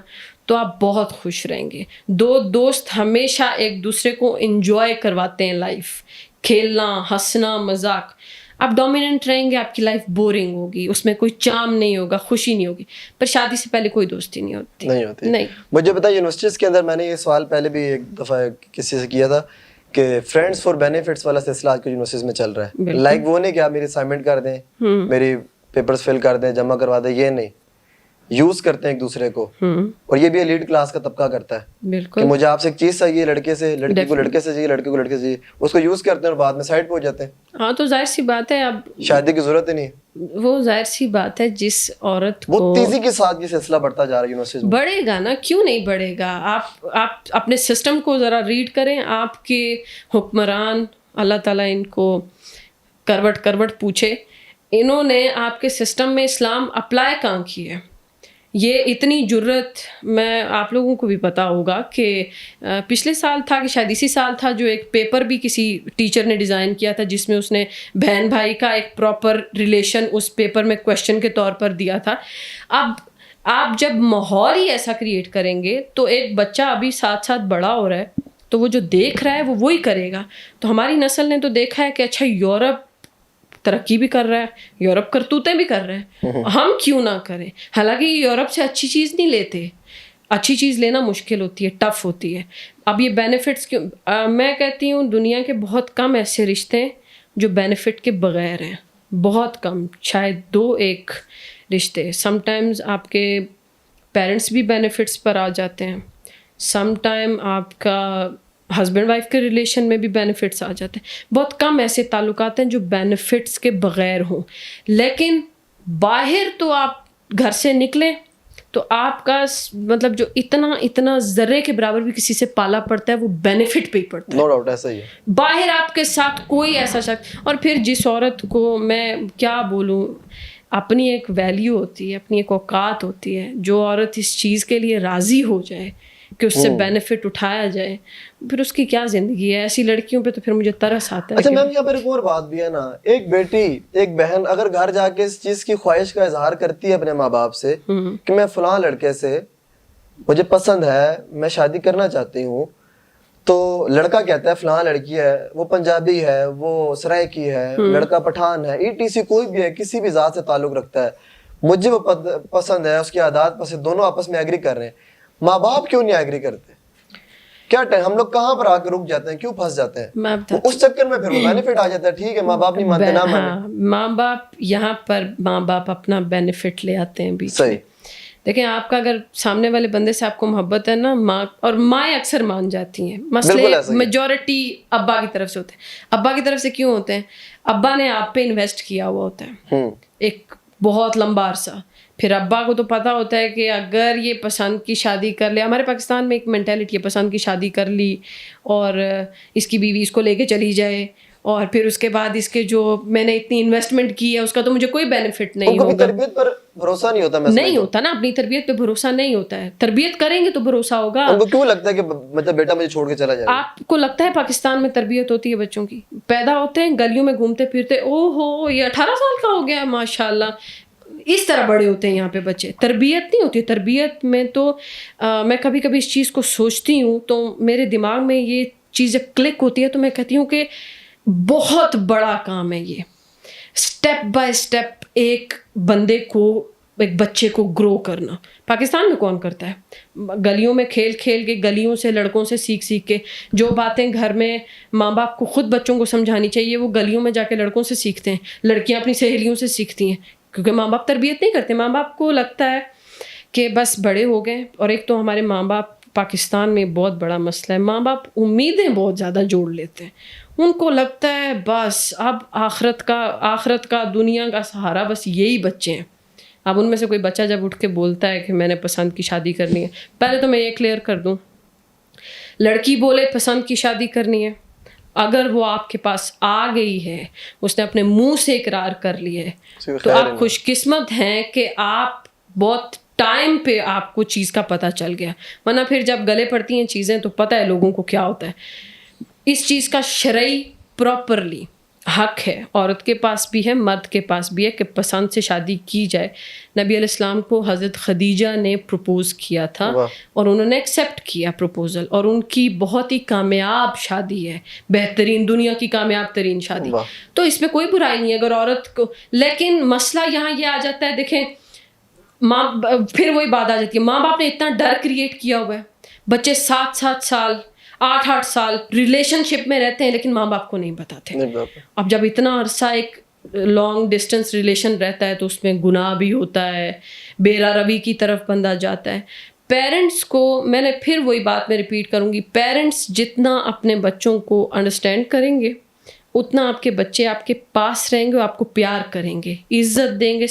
تو آپ بہت خوش رہیں گے. دو دوست ہمیشہ ایک دوسرے کو انجوائے کرواتے ہیں لائف, کھیلنا, ہنسنا, مذاق. آپ ڈومیننٹ رہیں گے, آپ کی لائف بورنگ ہوگی, اس میں کوئی چام نہیں ہوگا, خوشی نہیں ہوگی. پر شادی سے پہلے کوئی دوستی نہیں ہوتی. نہیں. مجھے پتا یونیورسٹیز کے اندر میں نے یہ سوال پہلے بھی ایک دفعہ کسی سے کیا تھا کہ فرینڈس فار بینیفٹس والا سلسلہ آج کل یونیورسٹیز میں چل رہا ہے. لائک وہ نہیں کہ آپ میری اسائنمنٹ کر دیں, میری پیپرز فل کر دیں, جمع کروا دیں, یہ نہیں. یوز کرتے ہیں ایک دوسرے کو, اور یہ بھی ایلیٹ کلاس کا طبقہ کرتا ہے کہ مجھے آپ سے ایک چیز چاہیے لڑکے سے, لڑکی کو لڑکے سے چاہیے, لڑکے کو لڑکے سے چاہیے, اس کو یوز کرتے ہیں اور بعد میں سائڈ پہ ہو جاتے ہیں. ہاں تو ظاہر سی بات ہے, اب شادی کی ضرورت ہی نہیں. وہ ظاہر سی بات ہے جس عورت کو وہ تیزی کے ساتھ یہ سلسلہ بڑھتا جا رہا ہے یونیورسٹیز میں. بڑھے گا نا, کیوں نہیں بڑھے گا. آپ اپنے سسٹم کو ذرا ریڈ کریں. آپ کے حکمران اللہ تعالیٰ ان کو کروٹ پوچھے, انہوں نے آپ کے سسٹم میں اسلام اپلائی کہاں کی ہے. یہ اتنی جرت, میں آپ لوگوں کو بھی پتہ ہوگا کہ پچھلے سال تھا کہ شاید اسی سال تھا جو ایک پیپر بھی کسی ٹیچر نے ڈیزائن کیا تھا جس میں اس نے بہن بھائی کا ایک پراپر ریلیشن اس پیپر میں کویشچن کے طور پر دیا تھا. اب آپ جب ماحول ہی ایسا کریٹ کریں گے تو ایک بچہ ابھی ساتھ ساتھ بڑا ہو رہا ہے تو وہ جو دیکھ رہا ہے وہ وہی کرے گا. تو ہماری نسل نے تو دیکھا ہے کہ اچھا یورپ ترقی بھی کر رہا ہے, یورپ کرتوتیں بھی کر رہے ہیں, ہم کیوں نہ کریں. حالانکہ یورپ سے اچھی چیز نہیں لیتے, اچھی چیز لینا مشکل ہوتی ہے, ٹف ہوتی ہے. اب یہ بینیفٹس کیوں, میں کہتی ہوں دنیا کے بہت کم ایسے رشتے ہیں جو بینیفٹ کے بغیر ہیں, بہت کم, شاید 2-1 رشتے. سم ٹائمز آپ کے پیرنٹس بھی بینیفٹس پر آ جاتے ہیں, سم ٹائم آپ کا ہسبینڈ وائف کے ریلیشن میں بھی بینیفٹس آ جاتے ہیں. بہت کم ایسے تعلقات ہیں جو بینیفٹس کے بغیر ہوں. لیکن باہر تو آپ گھر سے نکلیں تو آپ کا مطلب جو اتنا ذرے کے برابر بھی کسی سے پالا پڑتا ہے وہ بینیفٹ پہ ہی پڑتا ہے. نو ڈاؤٹ ایسا ہی ہے. باہر آپ کے ساتھ کوئی ایسا شخص, اور پھر جس عورت کو میں کیا بولوں, اپنی ایک ویلیو ہوتی ہے, اپنی ایک اوقات ہوتی ہے. جو عورت اس چیز کے لیے راضی ہو جائے کہ اس سے بینیفٹ اٹھایا جائے, پھر اس کی کیا زندگی ہے. ایسی لڑکیوں پہ تو پھر مجھے ترس آتا ہے. اچھا میم, یہاں پر ایک اور بات بھی ہے نا, ایک بیٹی ایک بہن اگر گھر جا کے اس چیز کی خواہش کا اظہار کرتی ہے اپنے ماں باپ سے کہ میں فلاں لڑکے سے مجھے پسند ہے, میں شادی کرنا چاہتی ہوں, تو لڑکا کہتا ہے فلاں لڑکی ہے, وہ پنجابی ہے, وہ سرائکی ہے, لڑکا پٹھان ہے, ETC کوئی بھی ہے, کسی بھی ذات سے تعلق رکھتا ہے, مجھے وہ پسند ہے, اس کی عادات پسند, دونوں آپس میں ایگری کر رہے ہیں. ماں باپ کیوں نہیں ایگری کرتے؟ کیا ٹائم ہم لوگ کہاں پر آ کے رک جاتے ہیں, کیوں پھنس جاتے ہیں؟ اس چکر میں پھر وہ بینیفٹ آ جاتا ہے. ٹھیک ہے ماں باپ نہیں مانتے, نہ مانے. ماں باپ یہاں پر ماں باپ اپنا بینیفٹ لے آتے ہیں بیچ. صحیح. دیکھیں آپ کا اگر سامنے والے بندے سے آپ کو محبت ہے نا, ماں اور مائیں اکثر مان جاتی ہیں. مسئلے میجورٹی ابا کی طرف سے ہوتے ہیں. ابا کی طرف سے کیوں ہوتے ہیں؟ ابا نے آپ پہ انویسٹ کیا ہوا ہوتا ہے ایک بہت لمبا عرصہ. پھر ابا کو تو پتہ ہوتا ہے کہ اگر یہ پسند کی شادی کر لے, ہمارے پاکستان میں ایک مینٹیلٹی ہے پسند کی شادی کر لی اور اس کی بیوی اس کو لے کے چلی جائے, اور پھر اس کے بعد اس کے جو میں نے اتنی انویسٹمنٹ کی ہے اس کا تو مجھے کوئی بینیفٹ نہیں ہوگا. تربیت پر بھروسہ نہیں ہوتا. نہیں ہوتا نا, اپنی تربیت پہ بھروسہ نہیں ہوتا ہے. تربیت کریں گے تو بھروسہ ہوگا. ان کو کیوں لگتا ہے کہ مطلب بیٹا مجھے چھوڑ کے چلا جائے؟ آپ کو لگتا ہے پاکستان میں تربیت ہوتی ہے بچوں کی؟ پیدا ہوتے ہیں گلیوں میں گھومتے پھرتے, او ہو یہ 18 سال کا ہو گیا ماشاء اللہ, اس طرح بڑے ہوتے ہیں یہاں پہ بچے. تربیت نہیں ہوتی. تربیت میں تو میں کبھی کبھی اس چیز کو سوچتی ہوں تو میرے دماغ میں یہ چیزیں کلک ہوتی ہے, تو میں کہتی ہوں کہ بہت بڑا کام ہے یہ. اسٹیپ بائی اسٹیپ ایک بندے کو, ایک بچے کو گرو کرنا. پاکستان میں کون کرتا ہے؟ گلیوں میں کھیل کھیل کے, گلیوں سے لڑکوں سے سیکھ کے, جو باتیں گھر میں ماں باپ کو خود بچوں کو سمجھانی چاہیے وہ گلیوں میں جا کے لڑکوں سے سیکھتے ہیں. لڑکیاں اپنی سہیلیوں سے سیکھتی ہیں کیونکہ ماں باپ تربیت نہیں کرتے. ماں باپ کو لگتا ہے کہ بس بڑے ہو گئے. اور ایک تو ہمارے ماں باپ پاکستان میں بہت بڑا مسئلہ ہے, ماں باپ امیدیں بہت زیادہ جوڑ لیتے ہیں. ان کو لگتا ہے بس اب آخرت کا دنیا کا سہارا بس یہی بچے ہیں. اب ان میں سے کوئی بچہ جب اٹھ کے بولتا ہے کہ میں نے پسند کی شادی کرنی ہے, پہلے تو میں یہ کلیئر کر دوں, لڑکی بولے پسند کی شادی کرنی ہے, اگر وہ آپ کے پاس آ گئی ہے, اس نے اپنے منہ سے اقرار کر لی ہے, تو آپ خوش قسمت ہیں کہ آپ بہت ٹائم پہ آپ کو چیز کا پتہ چل گیا, ورنہ پھر جب گلے پڑتی ہیں چیزیں تو پتہ ہے لوگوں کو کیا ہوتا ہے. اس چیز کا شرعی پراپرلی حق ہے, عورت کے پاس بھی ہے, مرد کے پاس بھی ہے کہ پسند سے شادی کی جائے. نبی علیہ السلام کو حضرت خدیجہ نے پروپوز کیا تھا اور انہوں نے ایکسیپٹ کیا پروپوزل, اور ان کی بہت ہی کامیاب شادی ہے, بہترین, دنیا کی کامیاب ترین شادی. تو اس میں کوئی برائی نہیں ہے اگر عورت کو, لیکن مسئلہ یہاں یہ آ جاتا ہے, دیکھیں ماں, پھر وہی بات آ جاتی ہے, ماں باپ نے اتنا ڈر کریٹ کیا ہوا ہے, بچے 7 سال 8 سال ریلیشن شپ میں رہتے ہیں لیکن ماں باپ کو نہیں بتاتے. اب جب اتنا عرصہ ایک لانگ ڈسٹینس ریلیشن رہتا ہے تو اس میں گناہ بھی ہوتا ہے, بے روی کی طرف بندہ جاتا ہے. پیرنٹس کو, میں نے پھر وہی بات میں ریپیٹ کروں گی, پیرنٹس جتنا اپنے بچوں کو انڈرسٹینڈ کریں گے اتنا آپ کے بچے آپ کے پاس رہیں گے, آپ کو پیار کریں گے, عزت دیں گے.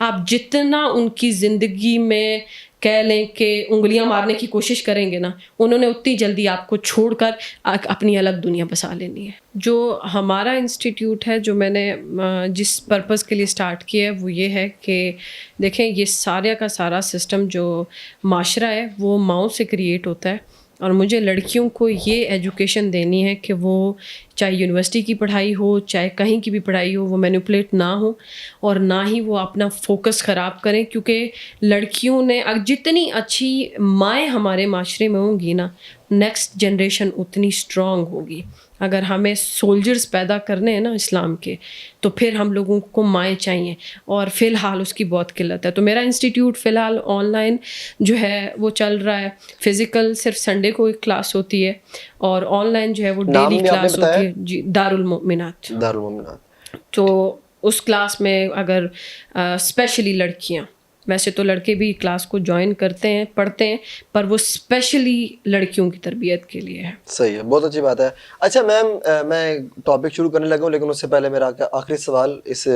آپ جتنا ان کی زندگی میں کہہ لیں کہ انگلیاں مارنے کی کوشش کریں گے نا, انہوں نے اتنی جلدی آپ کو چھوڑ کر اپنی الگ دنیا بسا لینی ہے. جو ہمارا انسٹیٹیوٹ ہے, جو میں نے جس پرپز کے لیے اسٹارٹ کیا ہے وہ یہ ہے کہ دیکھیں یہ سارے کا سارا سسٹم جو معاشرہ ہے وہ ماؤں سے کریٹ ہوتا ہے, اور مجھے لڑکیوں کو یہ ایجوکیشن دینی ہے کہ وہ چاہے یونیورسٹی کی پڑھائی ہو چاہے کہیں کی بھی پڑھائی ہو, وہ مینیپولیٹ نہ ہو اور نہ ہی وہ اپنا فوکس خراب کریں. کیونکہ لڑکیوں نے جتنی اچھی مائیں ہمارے معاشرے میں ہوں گی نا, نیکسٹ جنریشن اتنی اسٹرانگ ہوگی. اگر ہمیں سولجرز پیدا کرنے ہیں نا اسلام کے, تو پھر ہم لوگوں کو مائیں چاہیے, اور فی الحال اس کی بہت قلت ہے. تو میرا انسٹیٹیوٹ فی الحال آن لائن جو ہے وہ چل رہا ہے. فزیکل صرف سنڈے کو ایک کلاس ہوتی ہے, اور آن لائن جو ہے وہ ڈیلی کلاس ہوتی ہے. جی, دارالمؤمنات. تو اس کلاس میں اگر اسپیشلی لڑکیاں, ویسے تو لڑکے بھی کلاس کو جوائن کرتے ہیں, پڑھتے ہیں, پر وہ اسپیشلی لڑکیوں کی تربیت کے لیے ہے. صحیح ہے, بہت اچھی بات ہے. اچھا میم, میں ٹاپک شروع کرنے لگا ہوں لیکن اس سے پہلے میرا آخری سوال اس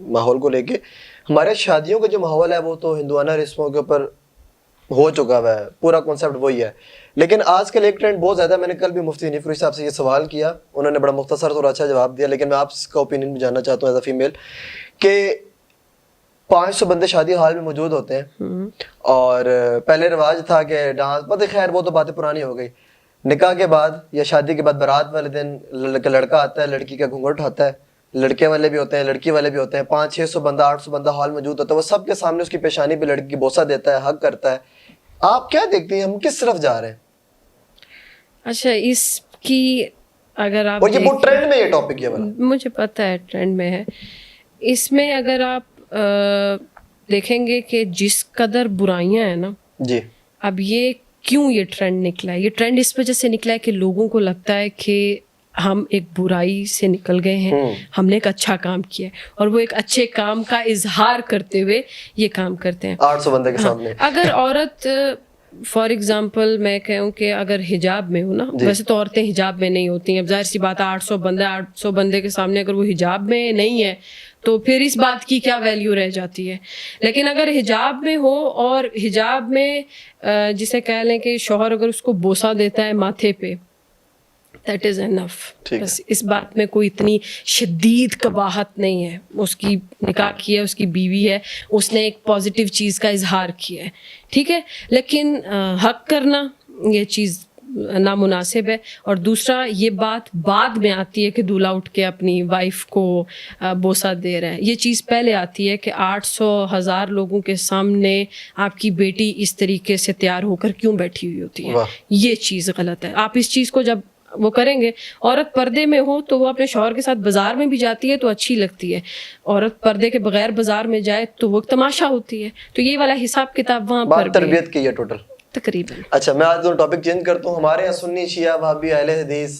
ماحول کو لے کے. ہمارے شادیوں کا جو ماحول ہے وہ تو ہندوانہ رسموں کے اوپر ہو چکا ہوا ہے, پورا کانسیپٹ وہی ہے. لیکن آج کل ایک ٹرینڈ بہت زیادہ, میں نے کل بھی مفتی حنیف روحی صاحب سے یہ سوال کیا, انہوں نے بڑا مختصر اور اچھا جواب دیا, لیکن میں آپ کا اوپینین بھی جاننا چاہتا ہوں ایز اے فیمیل, کہ 500 بندے شادی ہال میں موجود ہوتے ہیں, اور پہلے رواج تھا کہ ڈانس, پتہ خیر وہ تو باتیں پرانی ہو گئی. نکاح کے بعد یا شادی کے بعد بارات والے دن لڑکا آتا ہے, لڑکی کا گھونگھٹ اٹھاتا ہے, لڑکے والے بھی ہوتے ہیں لڑکی والے بھی ہوتے ہیں, 500-600 بندہ 800 بندہ ہال موجود ہوتا ہے, وہ سب کے سامنے اس کی پیشانی پہ لڑکی کی بوسہ دیتا ہے, حق کرتا ہے. آپ کیا دیکھتی ہیں, ہم کس طرف جا رہے ہیں؟ اچھا, اس کی اگر آپ, اور یہ بہت ٹرینڈ میں یہ ٹاپک ہے, مجھے پتہ ہے ٹرینڈ میں ہے. اس میں اگر آپ دیکھیں گے کہ جس قدر برائیاں ہیں نا, جی, اب یہ کیوں یہ ٹرینڈ نکلا ہے, یہ ٹرینڈ اس وجہ سے نکلا ہے کہ لوگوں کو لگتا ہے کہ ہم ایک برائی سے نکل گئے ہیں, ہم نے ایک اچھا کام کیا ہے, اور وہ ایک اچھے کام کا اظہار کرتے ہوئے یہ کام کرتے ہیں 800 بندے کے سامنے. اگر عورت فار ایگزامپل میں کہوں کہ اگر حجاب میں ہو نا, ویسے تو عورتیں حجاب میں نہیں ہوتی ہیں, اب ظاہر سی بات ہے 800 بندے کے سامنے اگر وہ حجاب میں نہیں ہے تو پھر اس بات کی کیا ویلیو رہ جاتی ہے. لیکن اگر حجاب میں ہو, اور حجاب میں جسے کہہ لیں کہ شوہر اگر اس کو بوسہ دیتا ہے ماتھے پہ, دیٹ از انف. بس اس بات میں کوئی اتنی شدید قباحت نہیں ہے. اس کی نکاح کی ہے, اس کی بیوی ہے, اس نے ایک پازیٹیو چیز کا اظہار کیا ہے, ٹھیک ہے. لیکن حق کرنا یہ چیز نامناسب ہے. اور دوسرا یہ بات بعد میں آتی ہے کہ دولہا اٹھ کے اپنی وائف کو بوسہ دے رہا ہے. یہ چیز پہلے آتی ہے کہ 800,000 لوگوں کے سامنے آپ کی بیٹی اس طریقے سے تیار ہو کر کیوں بیٹھی ہوئی ہوتی ہے. یہ چیز غلط ہے. آپ اس چیز کو جب وہ کریں گے, عورت پردے میں ہو تو وہ اپنے شوہر کے ساتھ بازار میں بھی جاتی ہے تو اچھی لگتی ہے, عورت پردے کے بغیر بازار میں جائے تو وہ تماشا ہوتی ہے. تو یہ والا حساب کتاب وہاں پر تربیت کی ہے ٹوٹل تقریباً. اچھا, میں آج ٹاپک چینج کرتا ہوں. ہمارے یہاں سنی, شیعہ, وہابی, اہل حدیث,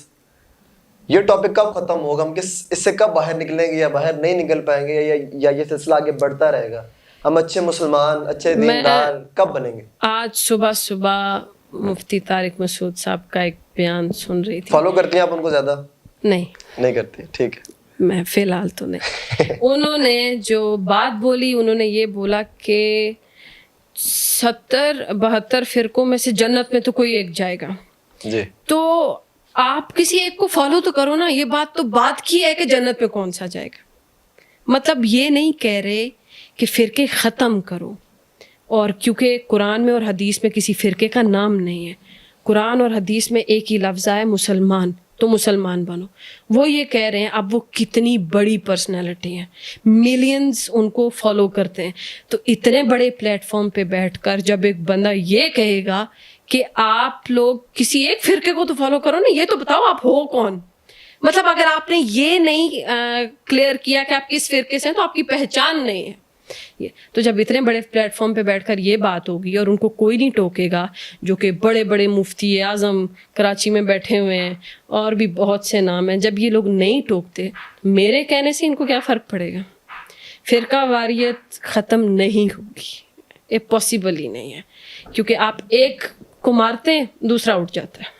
یہ ٹاپک کب ختم ہوگا, ہم اس سے کب باہر نکلیں گے یا باہر نہیں نکل پائیں گے, یا یہ سلسلہ آگے بڑھتا رہے گا؟ ہم اچھے مسلمان, اچھے دیندار کب بنیں گے؟ آج صبح مفتی طارق مسعود صاحب کا ایک بیان سن رہی تھی. فالو کرتی ہیں آپ ان کو زیادہ؟ نہیں کرتی, ٹھیک ہے. میں فی الحال تو نہیں. انہوں نے جو بات بولی, انہوں نے یہ بولا کہ 70-72 فرقوں میں سے جنت میں تو کوئی ایک جائے گا. جی, تو آپ کسی ایک کو فالو تو کرو نا. یہ بات تو بات کی ہے کہ جنت پہ کون سا جائے گا. مطلب یہ نہیں کہہ رہے کہ فرقے ختم کرو, اور کیونکہ قرآن میں اور حدیث میں کسی فرقے کا نام نہیں ہے، قرآن اور حدیث میں ایک ہی لفظ ہے مسلمان، تو مسلمان بنو. وہ یہ کہہ رہے ہیں، اب وہ کتنی بڑی پرسنالٹی ہیں، ملینز ان کو فالو کرتے ہیں، تو اتنے بڑے پلیٹ فارم پہ بیٹھ کر جب ایک بندہ یہ کہے گا کہ آپ لوگ کسی ایک فرقے کو تو فالو کرو نا، یہ تو بتاؤ آپ ہو کون. مطلب اگر آپ نے یہ نہیں کلیئر کیا کہ آپ کس فرقے سے ہیں تو آپ کی پہچان نہیں ہے. تو جب اتنے بڑے پلیٹ فارم پہ بیٹھ کر یہ بات ہوگی اور ان کو کوئی نہیں ٹوکے گا، جو کہ بڑے بڑے مفتی اعظم کراچی میں بیٹھے ہوئے ہیں اور بھی بہت سے نام ہیں، جب یہ لوگ نہیں ٹوکتے، میرے کہنے سے ان کو کیا فرق پڑے گا؟ فرقہ واریت ختم نہیں ہوگی، یہ پاسبل ہی نہیں ہے، کیونکہ آپ ایک کو مارتے ہیں دوسرا اٹھ جاتا ہے.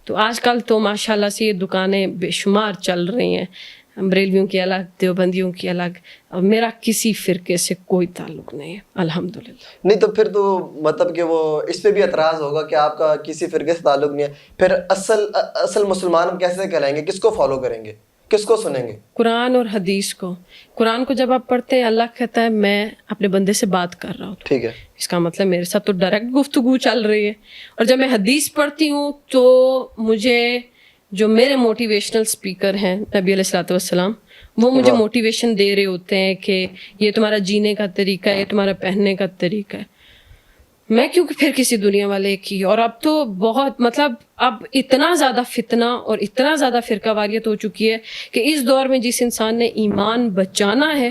تو آج کل تو ماشاءاللہ سے یہ دکانیں بے شمار چل رہی ہیں، بریلویوں کی الگ، دیوبندیوں کی الگ، اور میرا کسی فرقے سے کوئی تعلق نہیں ہے الحمدللہ. نہیں تو پھر تو مطلب کہ وہ اس پہ بھی اعتراض ہوگا کہ آپ کا کسی فرقے سے تعلق نہیں ہے، پھر اصل مسلمان ہم کیسے کہلائیں گے؟ کس کو فالو کریں گے؟ کس کو سنیں گے؟ قرآن اور حدیث کو. قرآن کو جب آپ پڑھتے ہیں، اللہ کہتا ہے میں اپنے بندے سے بات کر رہا ہوں، ٹھیک ہے، اس کا مطلب میرے ساتھ تو ڈائریکٹ گفتگو چل رہی ہے. اور جب میں حدیث پڑھتی ہوں تو مجھے جو میرے موٹیویشنل اسپیکر ہیں نبی علیہ الصلوۃ والسلام، وہ مجھے موٹیویشن دے رہے ہوتے ہیں کہ یہ تمہارا جینے کا طریقہ ہے، یہ تمہارا پہننے کا طریقہ ہے. میں کیونکہ پھر کسی دنیا والے کی. اور اب تو بہت مطلب اب اتنا زیادہ فتنہ اور اتنا زیادہ فرقہ واریت ہو چکی ہے کہ اس دور میں جس انسان نے ایمان بچانا ہے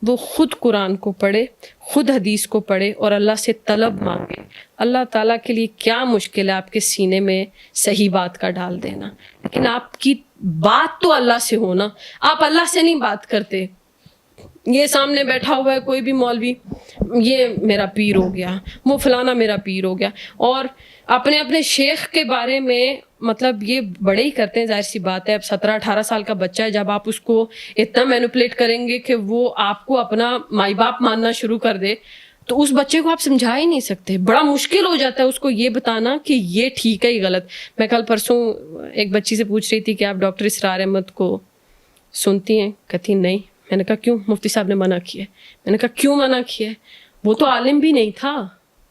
وہ خود قرآن کو پڑھے، خود حدیث کو پڑھے اور اللہ سے طلب مانگے. اللہ تعالیٰ کے لیے کیا مشکل ہے آپ کے سینے میں صحیح بات کا ڈال دینا، لیکن آپ کی بات تو اللہ سے ہونا. آپ اللہ سے نہیں بات کرتے. یہ سامنے بیٹھا ہوا ہے کوئی بھی مولوی، یہ میرا پیر ہو گیا، وہ فلانا میرا پیر ہو گیا، اور اپنے اپنے شیخ کے بارے میں مطلب یہ بڑے ہی کرتے ہیں. ظاہر سی بات ہے، اب 17-18 سال کا بچہ ہے، جب آپ اس کو اتنا مینوپولیٹ کریں گے کہ وہ آپ کو اپنا مائی باپ ماننا شروع کر دے، تو اس بچے کو آپ سمجھا ہی نہیں سکتے. بڑا مشکل ہو جاتا ہے اس کو یہ بتانا کہ یہ ٹھیک ہے، یہ غلط. میں کل پرسوں ایک بچی سے پوچھ رہی تھی کہ آپ ڈاکٹر اسرار احمد کو سنتی ہیں؟ کہتی نہیں. میں نے کہا کیوں؟ مفتی صاحب نے منع کیا ہے. میں نے کہا کیوں منع کیا ہے؟ وہ تو عالم بھی نہیں تھا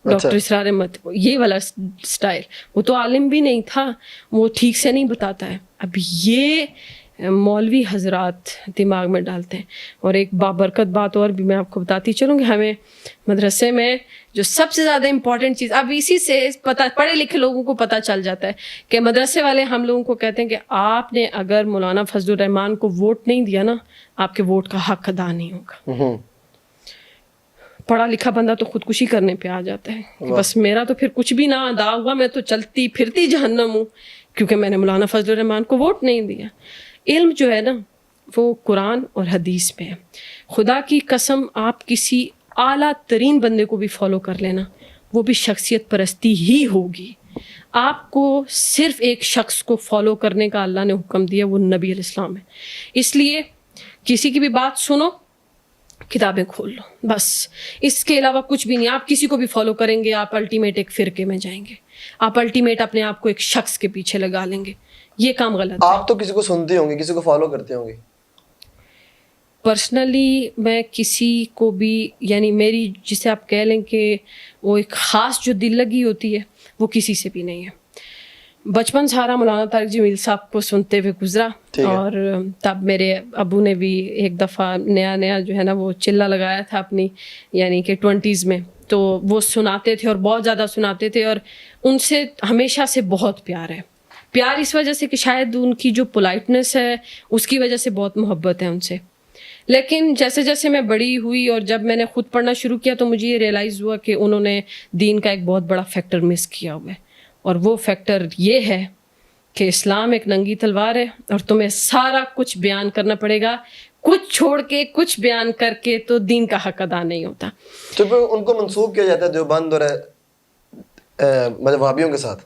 ڈاکٹر اسرار احمد، یہ والا سٹائل، وہ تو عالم بھی نہیں تھا، وہ ٹھیک سے نہیں بتاتا ہے. اب یہ مولوی حضرات دماغ میں ڈالتے ہیں. اور ایک بابرکت بات اور بھی میں آپ کو بتاتی چلوں گی، ہمیں مدرسے میں جو سب سے زیادہ امپورٹنٹ چیز، اب اسی سے پڑھے لکھے لوگوں کو پتہ چل جاتا ہے کہ مدرسے والے ہم لوگوں کو کہتے ہیں کہ آپ نے اگر مولانا فضل الرحمان کو ووٹ نہیں دیا نا، آپ کے ووٹ کا حق ادا نہیں ہوگا. پڑھا لکھا بندہ تو خودکشی کرنے پہ آ جاتا ہے کہ بس میرا تو پھر کچھ بھی نہ ادا ہوا، میں تو چلتی پھرتی جہنم ہوں کیونکہ میں نے مولانا فضل الرحمان کو ووٹ نہیں دیا. علم جو ہے نا وہ قرآن اور حدیث میں ہے. خدا کی قسم آپ کسی اعلیٰ ترین بندے کو بھی فالو کر لینا، وہ بھی شخصیت پرستی ہی ہوگی. آپ کو صرف ایک شخص کو فالو کرنے کا اللہ نے حکم دیا، وہ نبی علیہ السلام ہے. اس لیے کسی کی بھی بات سنو، کتابیں کھول لو، بس اس کے علاوہ کچھ بھی نہیں. آپ کسی کو بھی فالو کریں گے، آپ الٹیمیٹ ایک فرقے میں جائیں گے، آپ الٹیمیٹ اپنے آپ کو ایک شخص کے پیچھے لگا لیں گے. یہ کام غلط ہے. آپ تو کسی کو سنتے ہوں گے، کسی کو فالو کرتے ہوں گے. پرسنلی میں کسی کو بھی، یعنی میری جسے آپ کہہ لیں کہ وہ ایک خاص جو دل لگی ہوتی ہے، وہ کسی سے بھی نہیں ہے. بچپن سارا مولانا طارق جمیل صاحب کو سنتے ہوئے گزرا، اور تب میرے ابو نے بھی ایک دفعہ نیا جو ہے نا وہ چلہ لگایا تھا اپنی، یعنی کہ 20s میں، تو وہ سناتے تھے اور بہت زیادہ سناتے تھے، اور ان سے ہمیشہ سے بہت پیار ہے. پیار اس وجہ سے کہ شاید ان کی جو پولائٹنس ہے اس کی وجہ سے بہت محبت ہے ان سے. لیکن جیسے جیسے میں بڑی ہوئی اور جب میں نے خود پڑھنا شروع کیا تو مجھے یہ ریئلائز ہوا کہ انہوں نے دین کا ایک بہت بڑا فیکٹر مس کیا ہوا ہے، اور وہ فیکٹر یہ ہے کہ اسلام ایک ننگی تلوار ہے اور تمہیں سارا کچھ بیان کرنا پڑے گا، کچھ چھوڑ کے کچھ بیان کر کے تو دین کا حق ادا نہیں ہوتا. تو ان کو منسوب کیا جاتا ہے دیوبند اور مطلب وہابیوں کے ساتھ.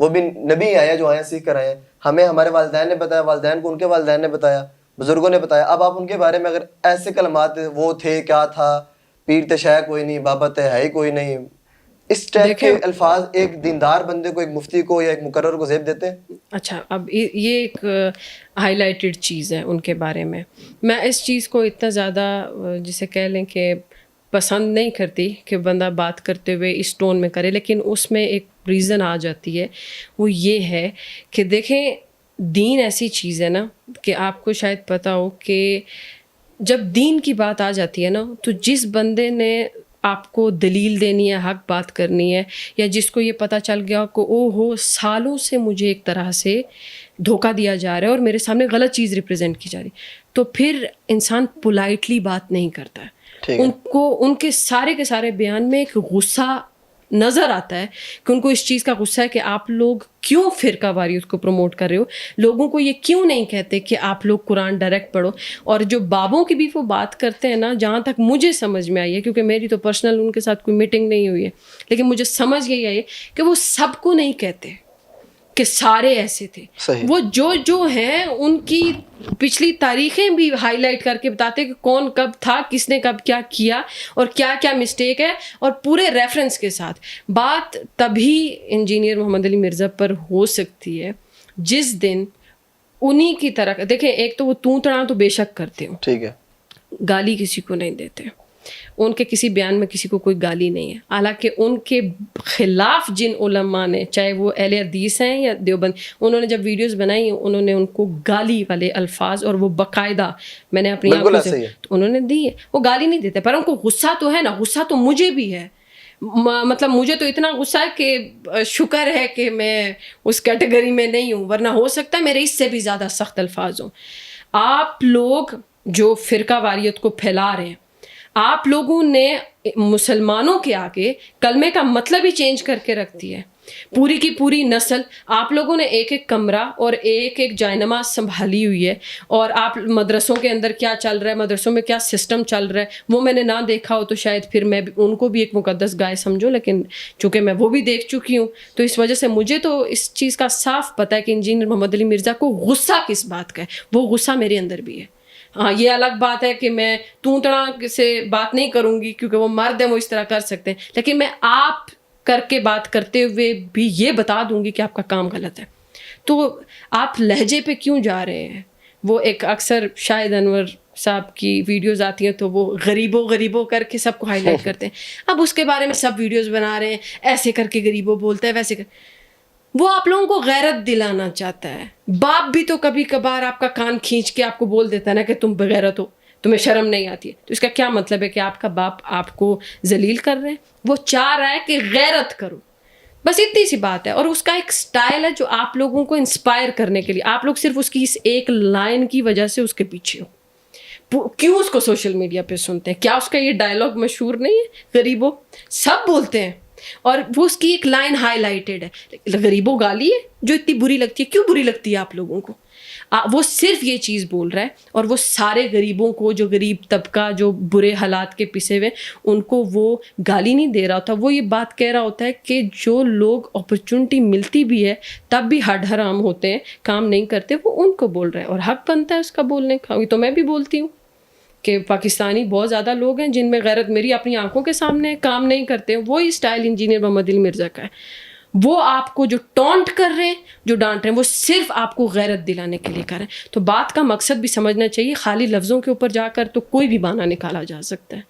وہ بھی نبی آیا جو آیا سیکھ کر آئے ہیں. ہمیں ہمارے والدین نے بتایا, والدین کو ان کے والدین نے بتایا, بزرگوں نے بتایا. اب آپ ان کے بارے میں اگر ایسے کلمات وہ تھے, کیا تھا, پیر تے شاہ کوئی نہیں, بابا تے ہے ہی کوئی نہیں, اس ٹائپ کے الفاظ ایک دیندار بندے کو, ایک مفتی کو یا ایک مقرر کو زیب دیتے ہیں. اچھا, اب یہ ایک ہائی لائٹڈ چیز ہے ان کے بارے میں. میں اس چیز کو اتنا زیادہ جسے کہہ لیں کہ پسند نہیں کرتی کہ بندہ بات کرتے ہوئے اس ٹون میں کرے, لیکن اس میں ایک ریزن آ جاتی ہے. وہ یہ ہے کہ دیکھیں, دین ایسی چیز ہے نا کہ آپ کو شاید پتہ ہو کہ جب دین کی بات آ جاتی ہے نا, تو جس بندے نے آپ کو دلیل دینی ہے, حق بات کرنی ہے, یا جس کو یہ پتہ چل گیا کہ او ہو سالوں سے مجھے ایک طرح سے دھوکہ دیا جا رہا ہے اور میرے سامنے غلط چیز ریپرزینٹ کی جا رہی, تو پھر انسان پولائٹلی بات نہیں کرتا ہے. ان کو ان کے سارے بیان میں ایک غصہ نظر آتا ہے کہ ان کو اس چیز کا غصہ ہے کہ آپ لوگ کیوں فرقہ واریت کو پروموٹ کر رہے ہو, لوگوں کو یہ کیوں نہیں کہتے کہ آپ لوگ قرآن ڈائریکٹ پڑھو. اور جو بابوں کی بھی وہ بات کرتے ہیں نا, جہاں تک مجھے سمجھ میں آئی ہے, کیونکہ میری تو پرسنل ان کے ساتھ کوئی میٹنگ نہیں ہوئی ہے, لیکن مجھے سمجھ یہی آئی ہے کہ وہ سب کو نہیں کہتے کہ سارے ایسے تھے. وہ جو ہیں ان کی پچھلی تاریخیں بھی ہائی لائٹ کر کے بتاتے کہ کون کب تھا, کس نے کب کیا کیا اور کیا کیا مسٹیک ہے, اور پورے ریفرنس کے ساتھ. بات تبھی انجینئر محمد علی مرزا پر ہو سکتی ہے جس دن انہی کی طرح, دیکھیں ایک تو وہ تڑا تو بے شک کرتے ہو, ٹھیک ہے, گالی کسی کو نہیں دیتے, ان کے کسی بیان میں کسی کو کوئی گالی نہیں ہے. حالانکہ ان کے خلاف جن علماء نے, چاہے وہ اہل حدیث ہیں یا دیوبند, انہوں نے جب ویڈیوز بنائی انہوں نے ان کو گالی والے الفاظ, اور وہ باقاعدہ میں نے اپنی آنکھوں سے انہوں نے دی ہے. وہ گالی نہیں دیتے, پر ان کو غصہ تو ہے نا, غصہ تو مجھے بھی ہے. مطلب مجھے تو اتنا غصہ ہے کہ شکر ہے کہ میں اس کیٹیگری میں نہیں ہوں, ورنہ ہو سکتا ہے میرے اس سے بھی زیادہ سخت الفاظ ہوں. آپ لوگ جو فرقہ واریت کو پھیلا رہے ہیں, آپ لوگوں نے مسلمانوں کے آگے کلمے کا مطلب ہی چینج کر کے رکھ دیا ہے. پوری کی پوری نسل, آپ لوگوں نے ایک ایک کمرہ اور ایک ایک جائے نماز سنبھالی ہوئی ہے, اور آپ مدرسوں کے اندر کیا چل رہا ہے, مدرسوں میں کیا سسٹم چل رہا ہے, وہ میں نے نہ دیکھا ہو تو شاید پھر میں ان کو بھی ایک مقدس گائے سمجھوں, لیکن چونکہ میں وہ بھی دیکھ چکی ہوں تو اس وجہ سے مجھے تو اس چیز کا صاف پتہ ہے کہ انجینئر محمد علی مرزا کو غصہ کس بات کا ہے. وہ غصہ میرے اندر بھی ہے. ہاں, یہ الگ بات ہے کہ میں تڑا سے بات نہیں کروں گی کیونکہ وہ مرد ہیں, وہ اس طرح کر سکتے ہیں, لیکن میں آپ کر کے بات کرتے ہوئے بھی یہ بتا دوں گی کہ آپ کا کام غلط ہے. تو آپ لہجے پہ کیوں جا رہے ہیں؟ وہ ایک اکثر شاہد انور صاحب کی ویڈیوز آتی ہیں تو وہ غریبوں کر کے سب کو ہائی لائٹ کرتے ہیں. اب اس کے بارے میں سب ویڈیوز بنا رہے ہیں, ایسے کر کے غریبوں بولتا ہے, ویسے کر. وہ آپ لوگوں کو غیرت دلانا چاہتا ہے. باپ بھی تو کبھی کبھار آپ کا کان کھینچ کے آپ کو بول دیتا ہے نا کہ تم بغیرت ہو, تمہیں شرم نہیں آتی ہے. تو اس کا کیا مطلب ہے کہ آپ کا باپ آپ کو ذلیل کر رہے ہیں؟ وہ چاہ رہا ہے کہ غیرت کرو, بس اتنی سی بات ہے. اور اس کا ایک سٹائل ہے جو آپ لوگوں کو انسپائر کرنے کے لیے, آپ لوگ صرف اس کی اس ایک لائن کی وجہ سے اس کے پیچھے ہو. کیوں اس کو سوشل میڈیا پہ سنتے ہیں؟ کیا اس کا یہ ڈائلاگ مشہور نہیں ہے, غریبوں سب بولتے ہیں, اور وہ اس کی ایک لائن ہائی لائٹڈ ہے, غریبوں گالی ہے جو اتنی بری لگتی ہے. کیوں بری لگتی ہے آپ لوگوں کو؟ وہ صرف یہ چیز بول رہا ہے, اور وہ سارے غریبوں کو, جو غریب طبقہ جو برے حالات کے پسے ہوئے, ان کو وہ گالی نہیں دے رہا ہوتا. وہ یہ بات کہہ رہا ہوتا ہے کہ جو لوگ اپرچونٹی ملتی بھی ہے تب بھی ہڈ حرام ہوتے ہیں, کام نہیں کرتے, وہ ان کو بول رہا ہے, اور حق بنتا ہے اس کا بولنے کا. تو میں بھی بولتی ہوں کہ پاکستانی بہت زیادہ لوگ ہیں جن میں غیرت میری اپنی آنکھوں کے سامنے کام نہیں کرتے. وہی اسٹائل انجینئر محمد علی مرزا کا ہے. وہ آپ کو جو ٹونٹ کر رہے ہیں, جو ڈانٹ رہے ہیں, وہ صرف آپ کو غیرت دلانے کے لیے کر رہے ہیں. تو بات کا مقصد بھی سمجھنا چاہیے. خالی لفظوں کے اوپر جا کر تو کوئی بھی بہانہ نکالا جا سکتا ہے.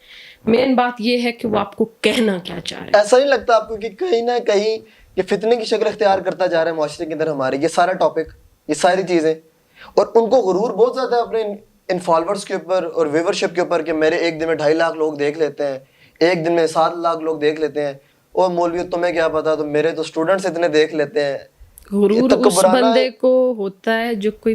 مین بات یہ ہے کہ وہ آپ کو کہنا کیا چاہ رہے ہیں. ایسا نہیں لگتا آپ کو کہ کہیں نہ کہیں یہ فتنے کی شکل اختیار کرتا جا رہا ہے معاشرے کے اندر ہمارے, یہ سارا ٹاپک, یہ ساری چیزیں, اور ان کو غرور بہت زیادہ ہے اپنے ان فالوورز کے اوپر اور ویورشپ کے اوپر کہ میرے ایک دن میں 2.5 لاکھ لوگ دیکھ لیتے ہیں, ایک دن میں 7 لاکھ لوگ دیکھ لیتے ہیں, اور مولوی تمہیں کیا پتا, تو میرے تو اسٹوڈنٹس اتنے دیکھ لیتے ہیں. غرور اس بندے کو ہوتا ہے جو کوئی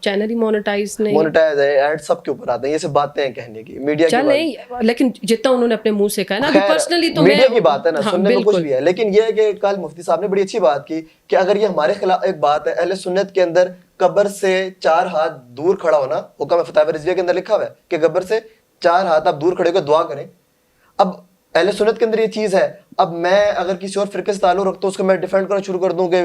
چینل ہی مونیٹائز نہیں مونیٹائز ہے, ایڈ سب کے اوپر آتے ہیں, یہ سب باتیں ہیں کہنے کی میڈیا کی. چلیں لیکن جتنا انہوں نے اپنے منہ سے کہا نا, ابھی پرسنلی تو میڈیا کی بات ہے نا, سننے میں کچھ بھی ہے, لیکن یہ ہے کہ کل مفتی صاحب نے بڑی اچھی بات کی کہ اگر یہ ہمارے خلاف ایک بات ہے, اہل سنت کے اندر قبر سے 4 ہاتھ دور کھڑا ہونا, حکم فتاوی رضویہ کے اندر لکھا ہوا ہے کہ قبر سے 4 ہاتھ آپ دور کھڑے ہو کے دعا کریں. اب اہل سنت کے اندر یہ چیز ہے, اب میں اگر کسی اور فرقے سے تعلق رکھتا ہوں, اس کو میں ڈیفینڈ کرنا شروع کر دوں کہ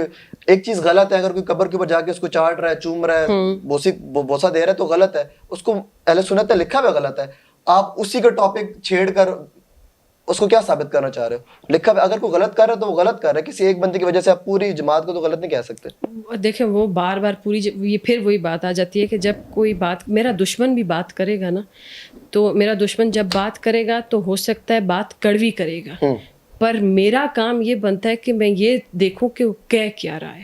ایک چیز غلط ہے, اگر کوئی قبر کے اوپر جا کے اس کو چاٹ رہا ہے, چوم رہا ہے, بوسہ دے رہا ہے, تو غلط ہے, اس کو اہل سنت نے لکھا ہوا غلط ہے. آپ اسی کا ٹاپک چھیڑ کر اس کو کیا ثابت کرنا چاہ رہے ہو؟ لکھا ہوا اگر کوئی غلط کر رہا ہے تو وہ غلط کر رہا ہے, کسی ایک بندے کی وجہ سے آپ پوری جماعت کو تو غلط نہیں کہہ سکتے. دیکھیں وہ بار بار پوری یہ پھر وہی بات آ جاتی ہے کہ جب کوئی بات, میرا دشمن بھی بات کرے گا نا, تو میرا دشمن جب بات کرے گا تو ہو سکتا ہے بات کڑوی کرے گا, پر میرا کام یہ بنتا ہے کہ میں یہ دیکھوں کہ وہ کہہ کیا رہا ہے.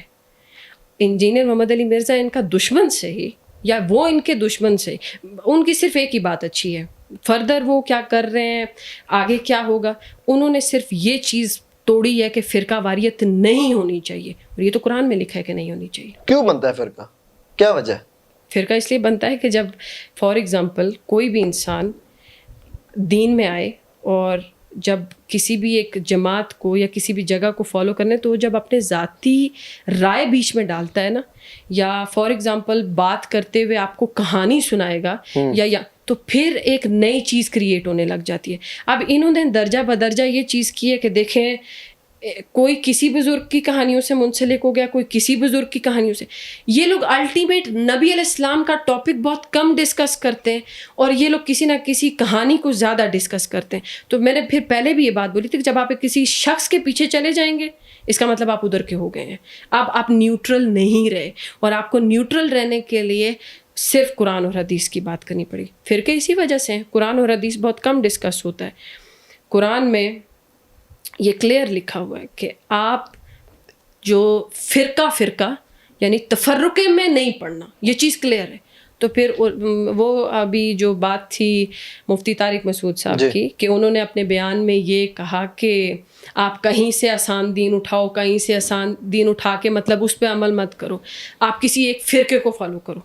انجینئر محمد علی مرزا ان کا دشمن سے ہی یا وہ ان کے دشمن سے, ان کی صرف ایک ہی بات اچھی ہے, فردر وہ کیا کر رہے ہیں, آگے کیا ہوگا, انہوں نے صرف یہ چیز توڑی ہے کہ فرقہ واریت نہیں ہونی چاہیے, اور یہ تو قرآن میں لکھا ہے کہ نہیں ہونی چاہیے. کیوں بنتا ہے فرقہ, کیا وجہ ہے؟ فرقہ اس لیے بنتا ہے کہ جب فار ایگزامپل کوئی بھی انسان دین میں آئے اور جب کسی بھی ایک جماعت کو یا کسی بھی جگہ کو فالو کرنے, تو جب اپنے ذاتی رائے بیچ میں ڈالتا ہے نا, یا فار ایگزامپل بات کرتے ہوئے آپ کو کہانی سنائے گا یا تو پھر ایک نئی چیز کریٹ ہونے لگ جاتی ہے. اب انہوں نے درجہ بدرجہ یہ چیز کی ہے کہ دیکھیں کوئی کسی بزرگ کی کہانیوں سے منسلک ہو گیا, کوئی کسی بزرگ کی کہانیوں سے. یہ لوگ الٹیمیٹ نبی علیہ السلام کا ٹاپک بہت کم ڈسکس کرتے ہیں, اور یہ لوگ کسی نہ کسی کہانی کو زیادہ ڈسکس کرتے ہیں. تو میں نے پھر پہلے بھی یہ بات بولی تھی کہ جب آپ کسی شخص کے پیچھے چلے جائیں گے, اس کا مطلب آپ ادھر کے ہو گئے ہیں, اب آپ نیوٹرل نہیں رہے, اور آپ کو نیوٹرل رہنے کے لیے صرف قرآن اور حدیث کی بات کرنی پڑی. فرقے اسی وجہ سے ہیں, قرآن اور حدیث بہت کم ڈسکس ہوتا ہے. قرآن میں یہ کلیئر لکھا ہوا ہے کہ آپ جو فرقہ یعنی تفرقے میں نہیں پڑھنا, یہ چیز کلیئر ہے. تو پھر وہ ابھی جو بات تھی مفتی طارق مسعود صاحب کی کہ انہوں نے اپنے بیان میں یہ کہا کہ آپ کہیں سے آسان دین اٹھاؤ, کہیں سے آسان دین اٹھا کے مطلب اس پہ عمل مت کرو, آپ کسی ایک فرقے کو فالو کرو.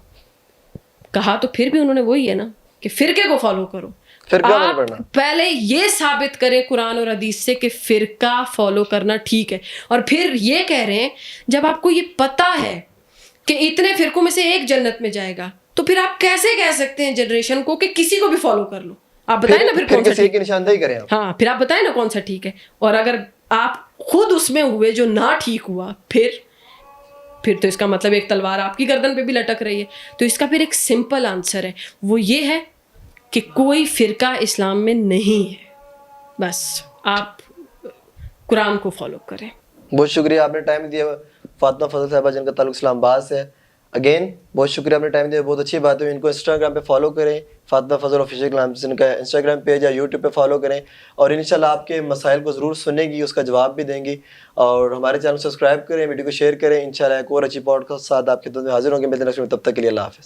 کہا تو پھر بھی انہوں نے وہی ہے نا کہ فرقے کو فالو کرو. آپ پہلے یہ ثابت کریں قرآن اور حدیث سے کہ فرقہ فالو کرنا ٹھیک ہے, اور پھر یہ کہہ رہے ہیں جب آپ کو یہ پتہ ہے کہ اتنے فرقوں میں سے ایک جنت میں جائے گا, تو پھر آپ کیسے کہہ سکتے ہیں جنریشن کو کہ کسی کو بھی فالو کر لو؟ آپ بتائیں نا پھر کون سا ٹھیک ہے. ہاں پھر آپ بتائیں نا کون سا ٹھیک ہے. اور اگر آپ خود اس میں ہوئے جو نہ ٹھیک ہوا, پھر تو اس کا مطلب ایک تلوار آپ کی گردن پہ بھی لٹک رہی ہے. تو اس کا پھر ایک سمپل آنسر ہے, وہ یہ ہے کہ کوئی فرقہ اسلام میں نہیں ہے, بس آپ قرآن کو فالو کریں. بہت شکریہ آپ نے ٹائم دیا. فاطمہ فضل صاحبہ جن کا تعلق اسلام آباد سے ہے, اگین بہت شکریہ آپ نے ٹائم دیا, بہت اچھی بات ہے. ان کو انسٹاگرام پہ فالو کریں, فاطمہ فضل آفیشیل نام سے ان کا انسٹاگرام پیج یا یوٹیوب پہ فالو کریں, اور انشاءاللہ آپ کے مسائل کو ضرور سنیں گی, اس کا جواب بھی دیں گی. اور ہمارے چینل کو سبسکرائب کریں, ویڈیو کو شیئر کریں. انشاءاللہ ایک اور اچھی پوڈکاسٹ کے ساتھ آپ کی خدمت میں حاضر ہوں گے. تب تک کے لیے اللہ حافظ.